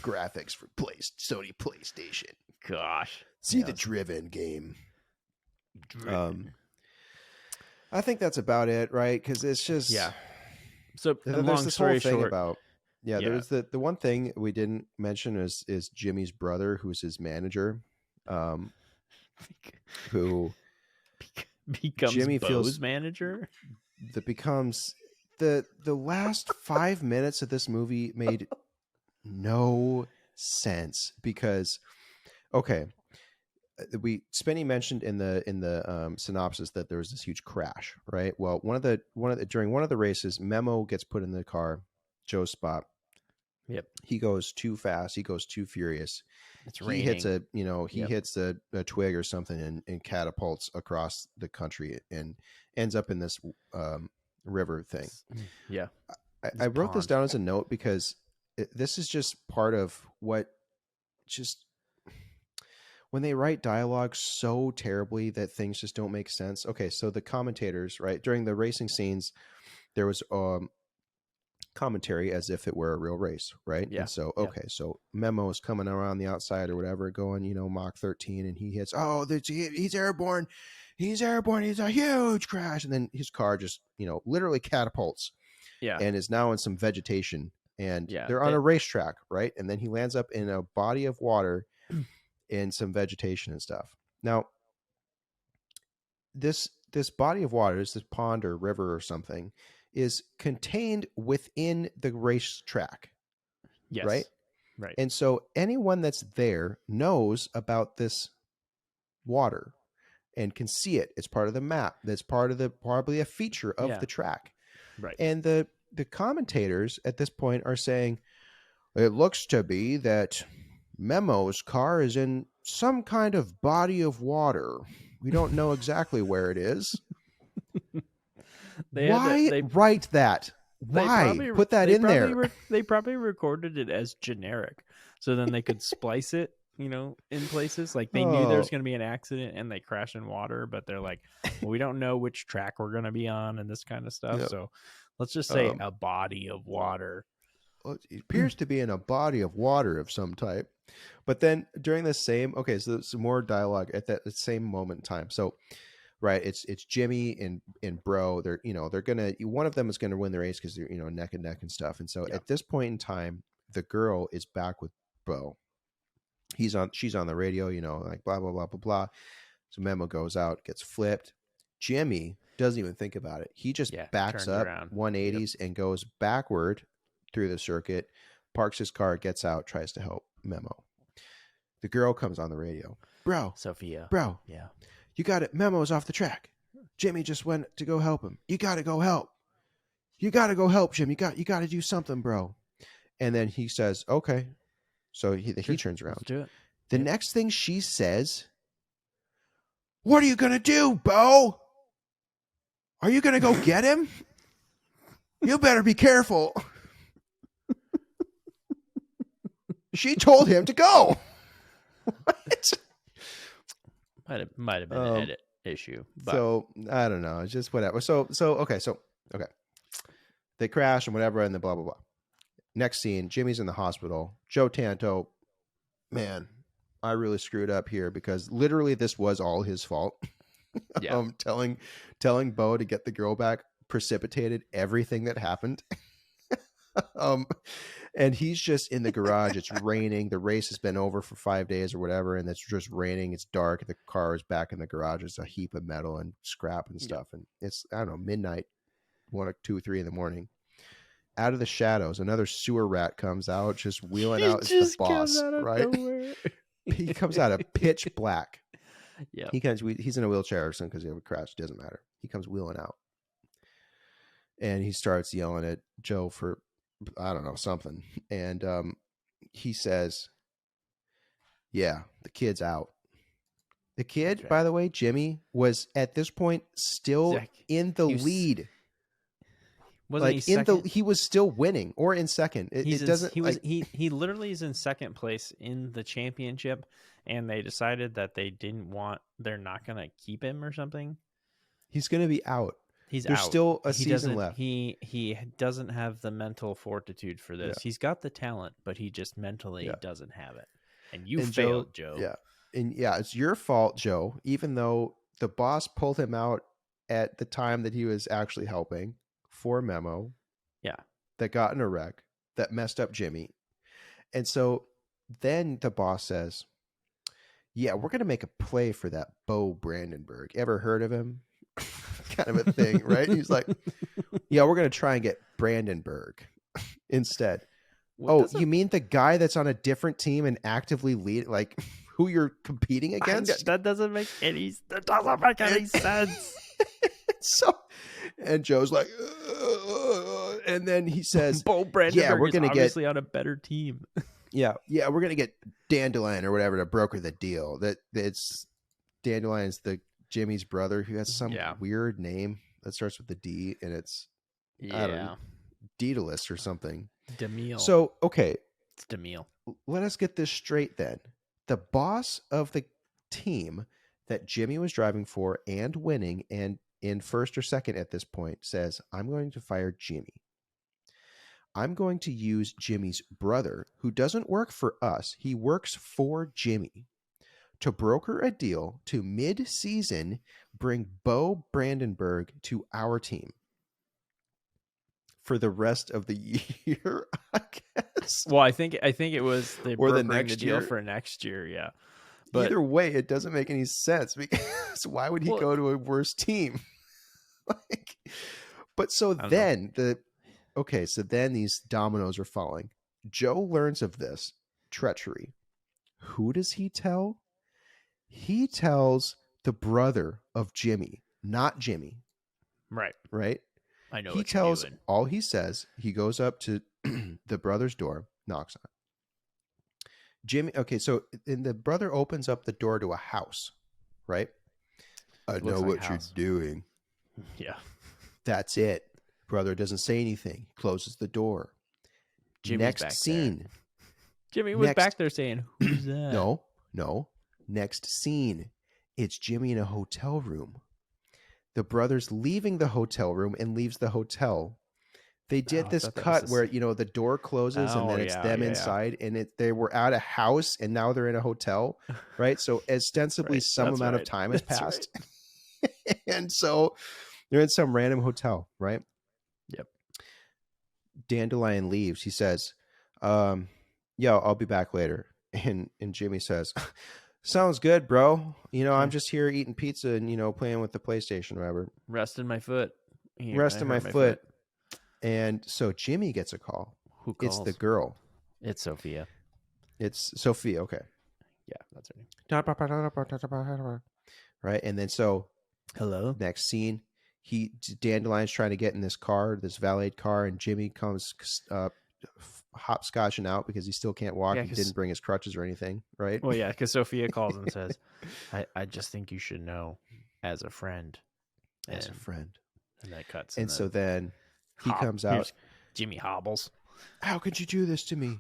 graphics for Sony PlayStation. Gosh, see the Driven game. I think that's about it, right? Because it's just So there's this whole thing about there's the one thing we didn't mention is Jimmy's brother, who's his manager, who becomes Jimmy Bo's manager. That becomes the last 5 minutes of this movie made no sense because Spenny mentioned in the synopsis that there was this huge crash, right? Well, during one of the races, Memo gets put in the car, Joe's spot. Yep. He goes too fast. He goes too furious. It's He raining. hits a twig or something and catapults across the country and ends up in this river thing. Yeah. I wrote this down as a note because this is just part of what just when they write dialogue so terribly that things just don't make sense. Okay, so the commentators, right, during the racing scenes, there was commentary as if it were a real race, right? Yeah. And so, okay, so Memo is coming around the outside or whatever, going, Mach 13, and he hits, he's airborne. He's airborne. He's a huge crash. And then his car just, literally catapults. Yeah. And is now in some vegetation. And Yeah, they're on a racetrack, right? And then he lands up in a body of water in some vegetation and stuff. Now, this body of water, this pond or river or something, is contained within the racetrack. Yes. Right? Right. And so anyone that's there knows about this water and can see it. It's part of the map. That's probably a feature of the track. Right. And the commentators at this point are saying, it looks to be that Memo's car is in some kind of body of water. We don't know exactly where it is. Why write that? Why put that in there? They probably recorded it as generic, so then they could splice it, in places. Like they knew there was going to be an accident and they crash in water, but they're like, well, we don't know which track we're going to be on and this kind of stuff. Yep. So let's just say a body of water. Well, it appears to be in a body of water of some type. But then during the same, so there's some more dialogue at that same moment in time. So, right, it's Jimmy and Bro. They're one of them is gonna win the race because they're neck and neck and stuff. And so at this point in time, the girl is back with Bo. She's on the radio, like blah blah blah blah blah. So Memo goes out, gets flipped. Jimmy doesn't even think about it. He just backs up around. 180s and goes backward through the circuit, parks his car, gets out, tries to help Memo. The girl comes on the radio. Bro. Sophia. Bro. Yeah. You got it. Memo's off the track. Jimmy just went to go help him. You got to go help. You got to go help Jim. You got to do something, bro. And then he says, okay. So he turns around. Let's do it. The next thing she says, what are you going to do, Bo? Are you going to go get him? You better be careful. She told him to go. What? Might have been an edit issue. But. So I don't know. It's just whatever. So okay. They crash and whatever, and then blah blah blah. Next scene, Jimmy's in the hospital. Joe Tanto, man, I really screwed up here because literally this was all his fault. Yeah. Telling Bo to get the girl back precipitated everything that happened. And he's just in the garage. It's raining. The race has been over for 5 days or whatever, and it's just raining. It's dark. The car is back in the garage. It's a heap of metal and scrap and stuff. And it's, I don't know, midnight, 1 or 2 or 3 in the morning. Out of the shadows, another sewer rat comes out, just wheeling out. It's the boss, right? He comes out of pitch black. Yeah, he's in a wheelchair or something because he have a crash. It doesn't matter. He comes wheeling out, and he starts yelling at Joe for, I don't know, something. And he says, yeah, the kid's out. The kid, by the way, Jimmy, was at this point still in the lead. Wasn't he second? He was still winning or in second. He literally is in second place in the championship, and they decided that they're not going to keep him or something. He's going to be out. There's still a season left. He doesn't have the mental fortitude for this. Yeah. He's got the talent, but he just mentally doesn't have it. And you failed, Joe. Yeah. And it's your fault, Joe, even though the boss pulled him out at the time that he was actually helping for Memo. Yeah. That got in a wreck, that messed up Jimmy. And so then the boss says, yeah, we're going to make a play for that Bo Brandenburg. Ever heard of him? Kind of a thing, right? He's like, yeah, we're going to try and get Brandenburg instead. You mean the guy that's on a different team and actively lead? Like, who you're competing against. That doesn't make any sense. So, and Joe's like, and then he says, Bo Brandenburg "Yeah, we're is gonna obviously on a better team." yeah, we're gonna get Dandelion or whatever to broker the deal. It's Dandelion's Jimmy's brother who has some weird name that starts with the D, and it's I don't know, Daedalus or something. Demille. So okay, it's Demille. Let us get this straight then. The boss of the team that Jimmy was driving for and winning and in first or second at this point says, I'm going to fire Jimmy. I'm going to use Jimmy's brother, who doesn't work for us. He works for Jimmy, to broker a deal to mid-season bring Bo Brandenburg to our team for the rest of the year, I guess. Well, I think it was they or the brokering next the deal year for next year. Yeah. But either way, it doesn't make any sense because why would he go to a worse team? But so then so then these dominoes are falling. Joe learns of this treachery. Who does he tell? He tells the brother of Jimmy, not Jimmy. Right. Right? I know. He tells all he says. He goes up to the brother's door, knocks on it. Jimmy, okay, so the brother opens up the door to a house, right? I know what you're doing. Yeah. That's it. Brother doesn't say anything. Closes the door. Jimmy's Next back scene. There. Jimmy was back there saying, who's that? No. Next scene. It's Jimmy in a hotel room. The brother's leaving the hotel room and leaves the hotel. They did this cut where, the door closes and then it's them inside and they were at a house and now they're in a hotel, right? So ostensibly some amount of time has passed. Right. And so they're in some random hotel, right? Yep. Dandelion leaves. He says, I'll be back later. And Jimmy says, sounds good, bro. I'm just here eating pizza and, playing with the PlayStation or whatever. Resting my foot. Resting my foot. And so Jimmy gets a call. Who calls? It's the girl. It's Sophia. It's Sophia. Okay. Yeah, that's her name. Right. And then hello. Next scene, Dandelion's trying to get in this valet car, and Jimmy comes hopscotching out because he still can't walk. He didn't bring his crutches or anything. Right. Well, yeah, because Sophia calls and says, I just think you should know as a friend. As a friend. And that cuts. And so then he comes out. Jimmy hobbles. How could you do this to me?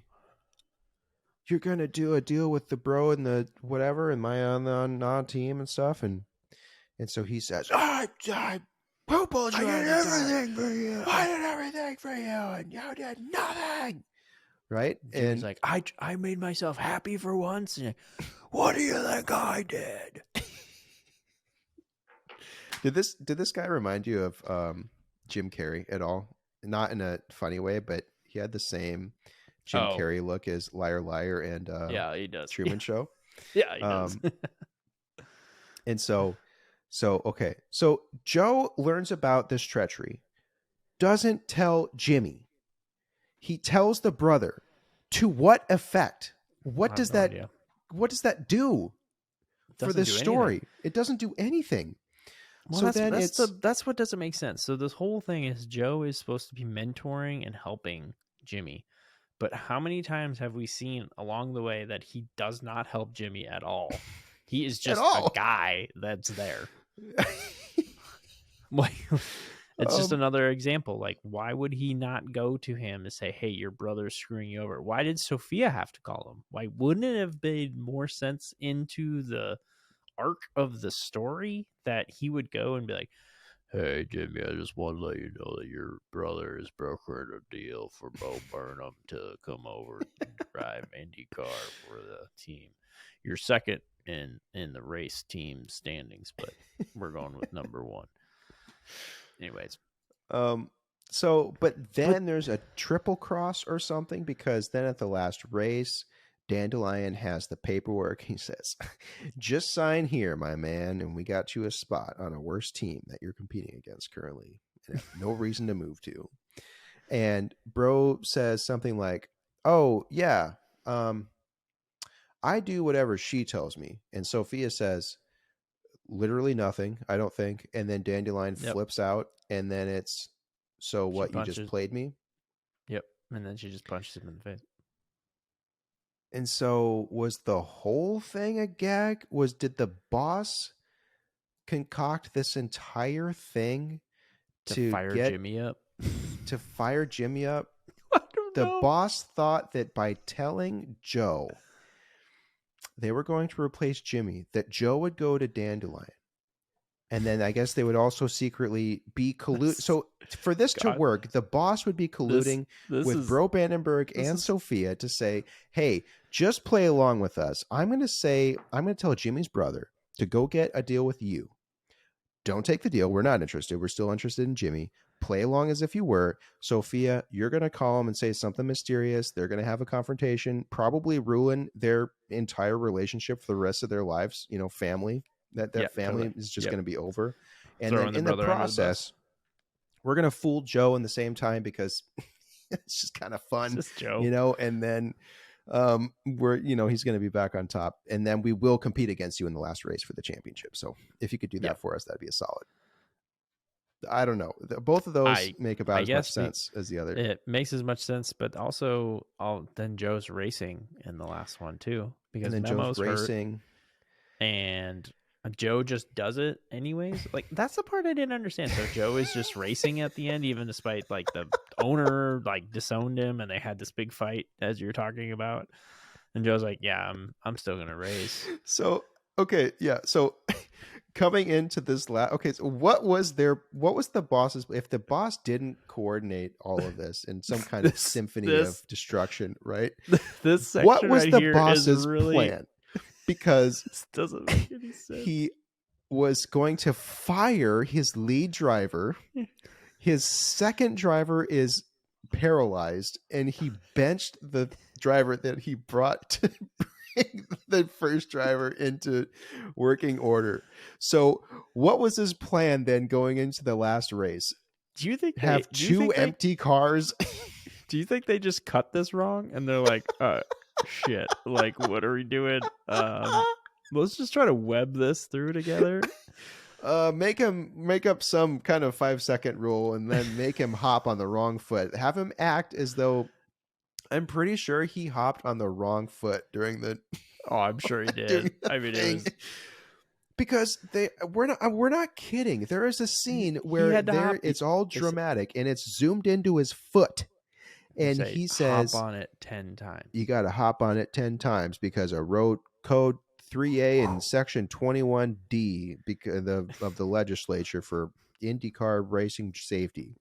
You're going to do a deal with the bro and the whatever and my on the non-team and stuff. And so he says, I poo-pooed you. I did everything for you. I did everything for you. And you did nothing. Right? And he's like, I made myself happy for once. And what do you think I did? Did this guy remind you of Jim Carrey at all? Not in a funny way, but he had the same Jim Carrey look as Liar Liar and he does. Truman Show. Yeah, he does. And so okay. So Joe learns about this treachery, doesn't tell Jimmy. He tells the brother. To what effect? What does that do for this story? Anything. It doesn't do anything. Well, so that's what doesn't make sense. So this whole thing is Joe is supposed to be mentoring and helping Jimmy. But how many times have we seen along the way that he does not help Jimmy at all? He is just a guy that's there. It's just another example. Like, why would he not go to him and say, hey, your brother's screwing you over? Why did Sophia have to call him? Why wouldn't it have made more sense into the arc of the story that he would go and be like, hey, Jimmy, I just want to let you know that your brother is brokering a deal for Bo Burnham to come over and drive IndyCar for the team. You're second in the race team standings, but we're going with number one. Anyways. But then there's a triple cross or something, because then at the last race, Dandelion has the paperwork. He says, just sign here, my man, and we got you a spot on a worse team that you're competing against currently and have no reason to move to. And bro says something like, oh, yeah, I do whatever she tells me. And Sophia says, literally nothing, I don't think. And then Dandelion flips out, and then it's, so what, you just played me? Yep. And then she just punches him in the face. And so was the whole thing a gag? Did the boss concoct this entire thing to fire Jimmy up? To fire Jimmy up? I don't know. The boss thought that by telling Joe they were going to replace Jimmy, that Joe would go to Dandelion. And then I guess they would also secretly be colluding. So for this to work, the boss would be colluding with Bro Brandenburg and Sophia to say, hey, just play along with us. I'm going to tell Jimmy's brother to go get a deal with you. Don't take the deal. We're not interested. We're still interested in Jimmy. Play along as if you were. Sophia, you're going to call him and say something mysterious. They're going to have a confrontation, probably ruin their entire relationship for the rest of their lives. You know, family. That family totally. Is just going to be over. And then in the process, we're going to fool Joe in the same time because it's just kind of fun. It's just Joe. You know, and then he's going to be back on top. And then we will compete against you in the last race for the championship. So if you could do that for us, that'd be a solid. I don't know. Both of those make about as much sense as the other. It makes as much sense, but also then Joe's racing in the last one too, because then Memo's Joe's racing, and Joe just does it anyways. Like, that's the part I didn't understand. So Joe is just racing at the end, even despite like the owner like disowned him, and they had this big fight as you're talking about. And Joe's like, "Yeah, I'm still gonna race." So okay, yeah. So coming into this so what was the boss's, if the boss didn't coordinate all of this in some kind of symphony of destruction, right? This section what was right the here boss's really... plan? Because this doesn't make any sense. He was going to fire his lead driver. His second driver is paralyzed, and he benched the driver that he brought to bring the first driver into working order. So what was his plan then going into the last race? Do you think have two empty cars? Do you think they just cut this wrong and they're like, shit, like, what are we doing? Let's just try to web this through together. Make up some kind of 5-second rule, and then make him hop on the wrong foot. Have him act as though, I'm pretty sure he hopped on the wrong foot during the. Oh, I'm sure he did. I mean, it was because we're not kidding. There is a scene where it's all dramatic and it's zoomed into his foot, and he says, "Hop on it 10 times." You got to hop on it 10 times because of road code 3A and section 21D because of the legislature for IndyCar racing safety.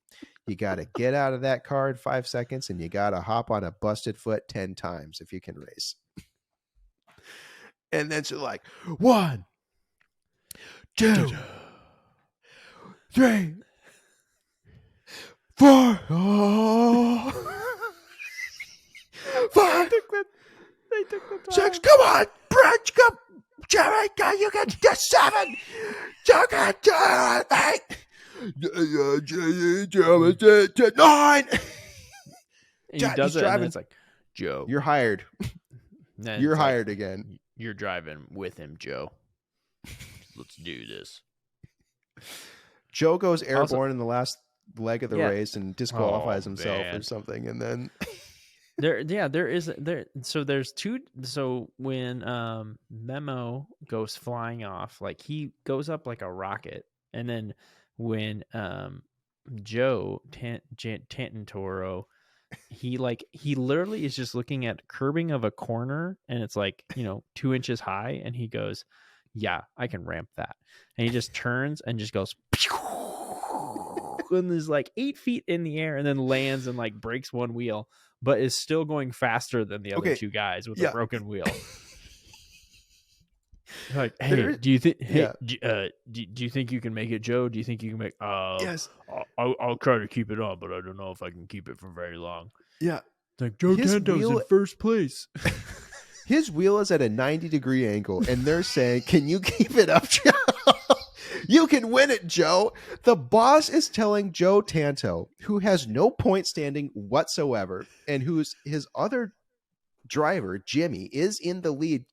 You got to get out of that car in 5 seconds, and you got to hop on a busted foot 10 times if you can race. And then she's like, 1, 2, 3, 4, 5, they took the time. 6. Come on, Brett, come, Jerry, you can get 7. You can do 8. 9. And he does it, and it's like, Joe, you're hired. You're hired again. You're driving with him, Joe. Let's do this. Joe goes airborne in the last leg of the race and disqualifies himself or something, and then so there's two. So when Memo goes flying off, like, he goes up like a rocket, and then when Joe Tantantoro, he literally is just looking at curbing of a corner, and it's like, 2 inches high, and he goes, yeah, I can ramp that, and he just turns and just goes and is like 8 feet in the air, and then lands and like breaks one wheel, but is still going faster than the other two guys with a broken wheel. Like, hey, do you think? Hey, do you think you can make it, Joe? Do you think you can make? Yes. I'll try to keep it on, but I don't know if I can keep it for very long. Yeah. It's like, Joe Tanto's in first place. His wheel is at a 90-degree angle, and they're saying, "Can you keep it up, Joe? You can win it, Joe." The boss is telling Joe Tanto, who has no point standing whatsoever, and who's his other driver, Jimmy, is in the lead,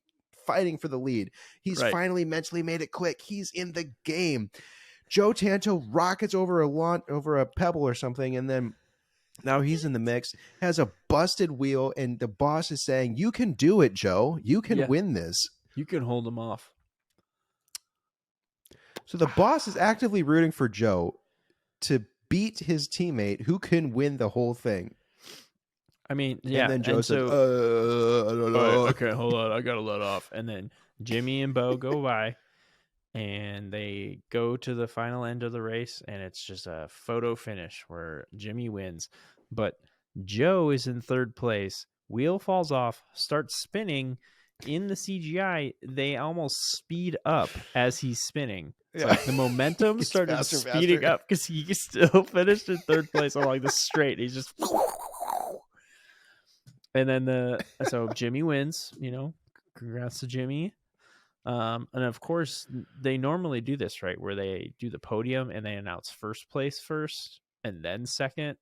fighting for the lead. He's finally mentally made it click. He's in the game. Joe Tanto rockets over a pebble or something, and then now he's in the mix, has a busted wheel, and the boss is saying, "You can do it, Joe. You can win this. You can hold him off." So the boss is actively rooting for Joe to beat his teammate who can win the whole thing. I mean, yeah. And then Joe says, I don't know. Okay, hold on. I got to let off. And then Jimmy and Bo go by, and they go to the final end of the race, and it's just a photo finish where Jimmy wins. But Joe is in third place. Wheel falls off, starts spinning. In the CGI, they almost speed up as he's spinning. It's like the momentum started speeding up because he still finished in third place along the straight. He's just... And then so Jimmy wins, congrats to Jimmy. And of course, they normally do this, right? Where they do the podium and they announce first place first, and then second,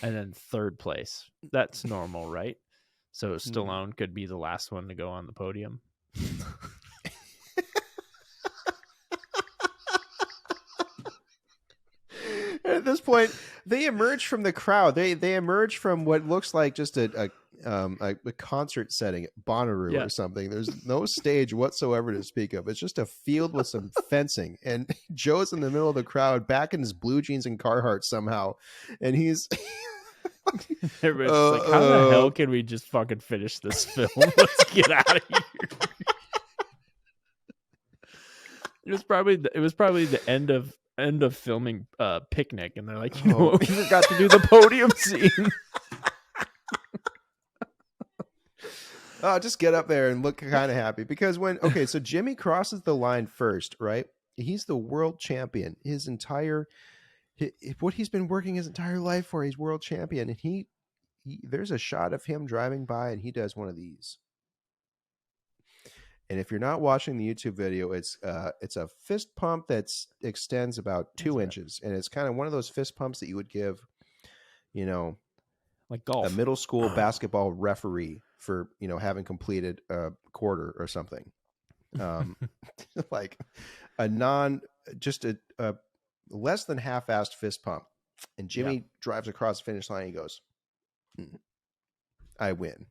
and then third place. That's normal, right? So Stallone could be the last one to go on the podium. At this point, they emerge from the crowd. They emerge from what looks like just a concert setting at Bonnaroo or something. There's no stage whatsoever to speak of. It's just a field with some fencing, and Joe's in the middle of the crowd, back in his blue jeans and Carhartt somehow, and he's. Everybody's like, how the hell can we just fucking finish this film? Let's get out of here. It was probably the end of filming Picnic, and they're like, you know what, we forgot to do the podium scene. Just get up there and look kind of happy, because so Jimmy crosses the line first, right? He's the world champion. What he's been working his entire life for, he's world champion, and he there's a shot of him driving by, and he does one of these. And if you're not watching the YouTube video, it's a fist pump that extends about 2 inches, and it's kind of one of those fist pumps that you would give, like golf, a middle school basketball referee for having completed a quarter or something, like a less than half-assed fist pump. And Jimmy drives across the finish line. And he goes, "I win.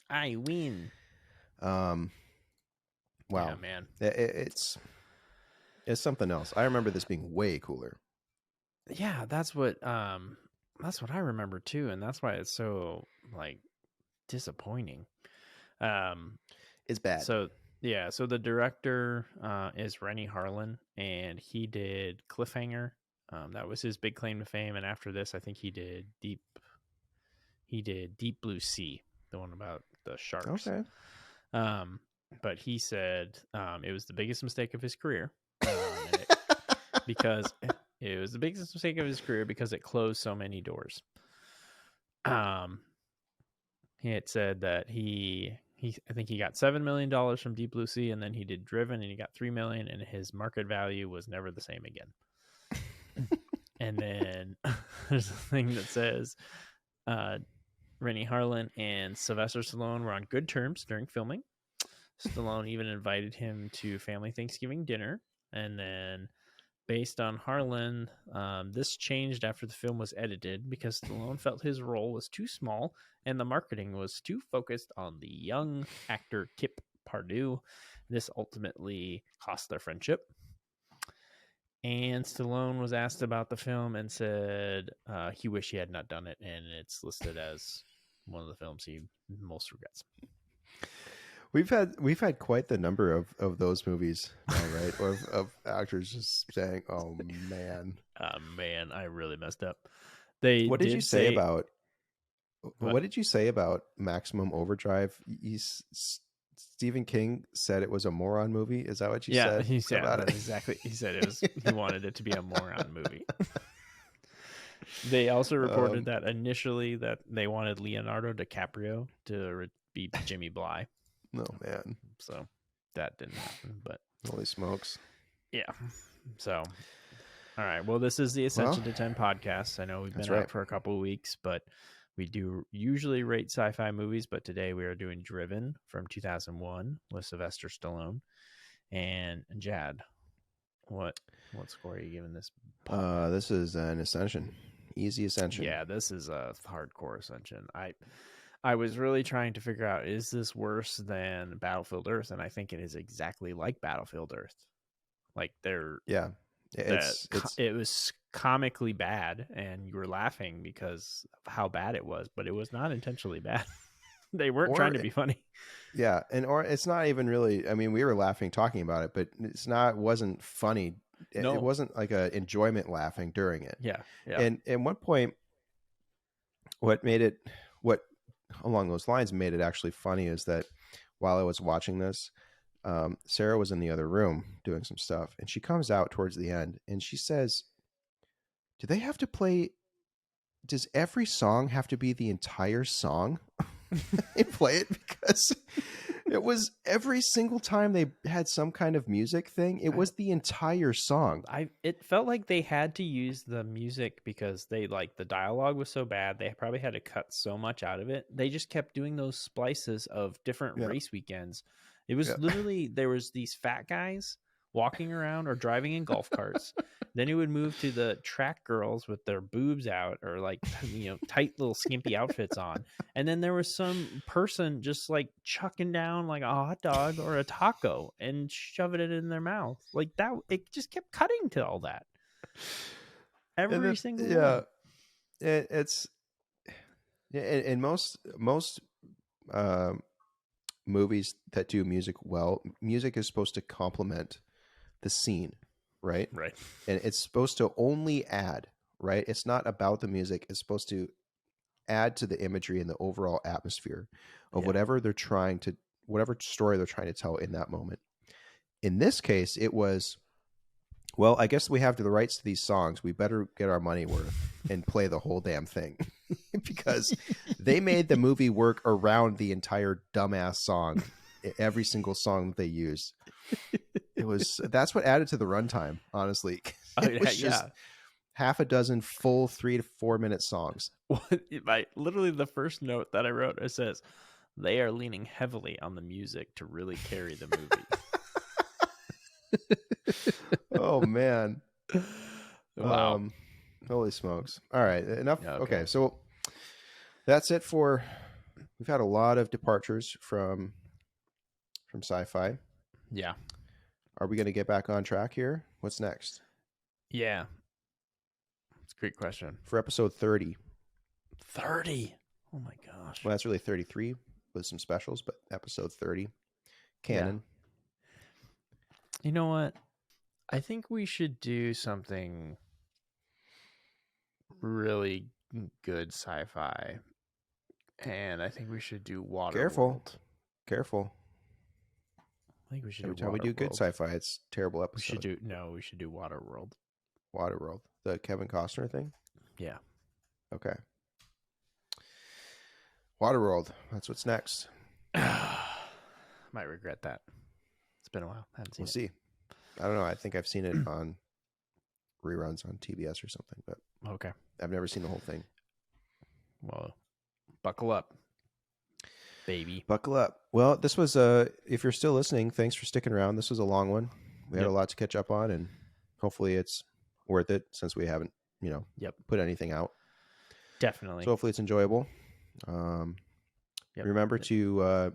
I win." Wow, yeah, man, it's something else. I remember this being way cooler. Yeah, that's what I remember too, and that's why it's so disappointing. It's bad. So the director is Rennie Harlan, and he did Cliffhanger. That was his big claim to fame, and after this, I think he did Deep Blue Sea, the one about the sharks. Okay. But he said it was the biggest mistake of his career, because it was the biggest mistake of his career because it closed so many doors. He had said that I think he got $7 million from Deep Blue Sea, and then he did Driven, and he got $3 million, and his market value was never the same again. And then there's a thing that says Rennie Harlan and Sylvester Stallone were on good terms during filming. Stallone even invited him to family Thanksgiving dinner, and then based on Harlan, this changed after the film was edited because Stallone felt his role was too small and the marketing was too focused on the young actor Kip Pardue. This ultimately cost their friendship. And Stallone was asked about the film and said he wished he had not done it, and it's listed as one of the films he most regrets. We've had quite the number of those movies now, right? Or of actors just saying, "Oh man, I really messed up." What did you say about Maximum Overdrive? Stephen King said it was a moron movie. Is that what you said? Yeah, he said that exactly. He said he wanted it to be a moron movie. They also reported that initially that they wanted Leonardo DiCaprio to be Jimmy Bly. No, man. So that didn't happen, but holy smokes. Yeah. So, all right. Well, this is the Ascension to 10 podcast. I know we've been out for a couple of weeks, but We do usually rate sci-fi movies, but today we are doing Driven from 2001 with Sylvester Stallone and JAD. What score are you giving this? This is an Ascension. Easy Ascension. Yeah, this is a hardcore Ascension. I was really trying to figure out, is this worse than Battlefield Earth? And I think it is exactly like Battlefield Earth. Like it was comically bad, and you were laughing because of how bad it was, but it was not intentionally bad. They weren't trying to be funny. Yeah, or it's not even really. I mean, we were laughing talking about it, but wasn't funny. No. It wasn't like a enjoyment laughing during it. Yeah. And at one point, what along those lines made it actually funny is that while I was watching this, Sarah was in the other room doing some stuff, and she comes out towards the end and she says, "Do they have to play? Does every song have to be the entire song?" They play it, because it was every single time they had some kind of music thing, it was the entire song. It felt like they had to use the music because the dialogue was so bad. They probably had to cut so much out of it. They just kept doing those splices of different race weekends. It was literally, there was these fat guys walking around or driving in golf carts. Then it would move to the track girls with their boobs out, or tight little skimpy outfits on. And then there was some person just chucking down a hot dog or a taco and shoving it in their mouth. Like that, it just kept cutting to all that. Every single one. It's in most movies that do music well, music is supposed to complement the scene, right? And it's supposed to only add, right? It's not about the music. It's supposed to add to the imagery and the overall atmosphere of whatever story they're trying to tell in that moment. In this case, it was, well, I guess we have the rights to these songs. We better get our money worth and play the whole damn thing, because they made the movie work around the entire dumbass song, every single song that they used. That's what added to the runtime, honestly. It was just half a dozen full 3 to 4 minute songs. Literally the first note that I wrote, it says, they are leaning heavily on the music to really carry the movie. Oh, man. Wow. Holy smokes. All right. Enough. Okay. So that's it we've had a lot of departures from sci-fi. Yeah. Are we going to get back on track here? What's next? Yeah. It's a great question. For episode 30. 30? Oh my gosh. Well, that's really 33 with some specials, but episode 30. Canon. Yeah. You know what? I think we should do something really good sci-fi. And I think we should do Waterworld. Careful. I think we should Every do time we do good sci-fi, it's terrible episode. We should do Waterworld. Waterworld. The Kevin Costner thing? Yeah. Okay. Waterworld. That's what's next. Might regret that. It's been a while. We'll see. I don't know. I think I've seen it on reruns on TBS or something, but okay. I've never seen the whole thing. Well, buckle up, baby. Buckle up. Well, this was if you're still listening, thanks for sticking around. This was a long one. We had a lot to catch up on, and hopefully it's worth it since we haven't, put anything out. Definitely. So hopefully it's enjoyable. Remember to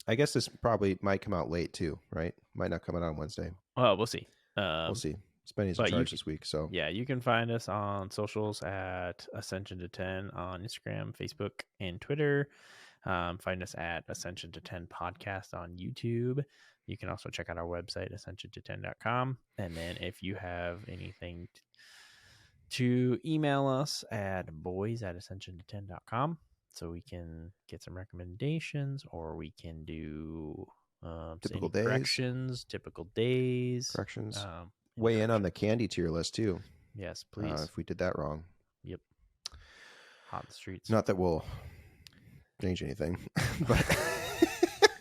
I guess this probably might come out late too, right? Might not come out on Wednesday. Well, we'll see. We'll see. Spenny's in charge this week, so yeah, you can find us on socials at Ascension to 10 on Instagram, Facebook, and Twitter. Find us at Ascension to 10 podcast on YouTube. You can also check out our website, ascension to10.com. And then if you have anything to email us at boys@ascension to10.com. So we can get some recommendations, or we can do typical days. Corrections. Weigh in on the candy tier list too. Yes, please. If we did that wrong. Yep. Hot in the streets. Not that we'll change anything, but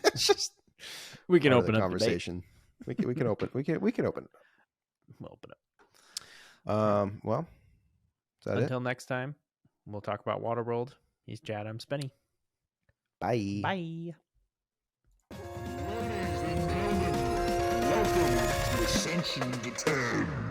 it's just we can open up conversation. We can open. We can open. We'll open up. Well, is that until next time. we'll talk about Waterworld. He's JAD, I'm Spenny. Bye. Bye. Ladies and gentlemen, welcome to Ascension to 10.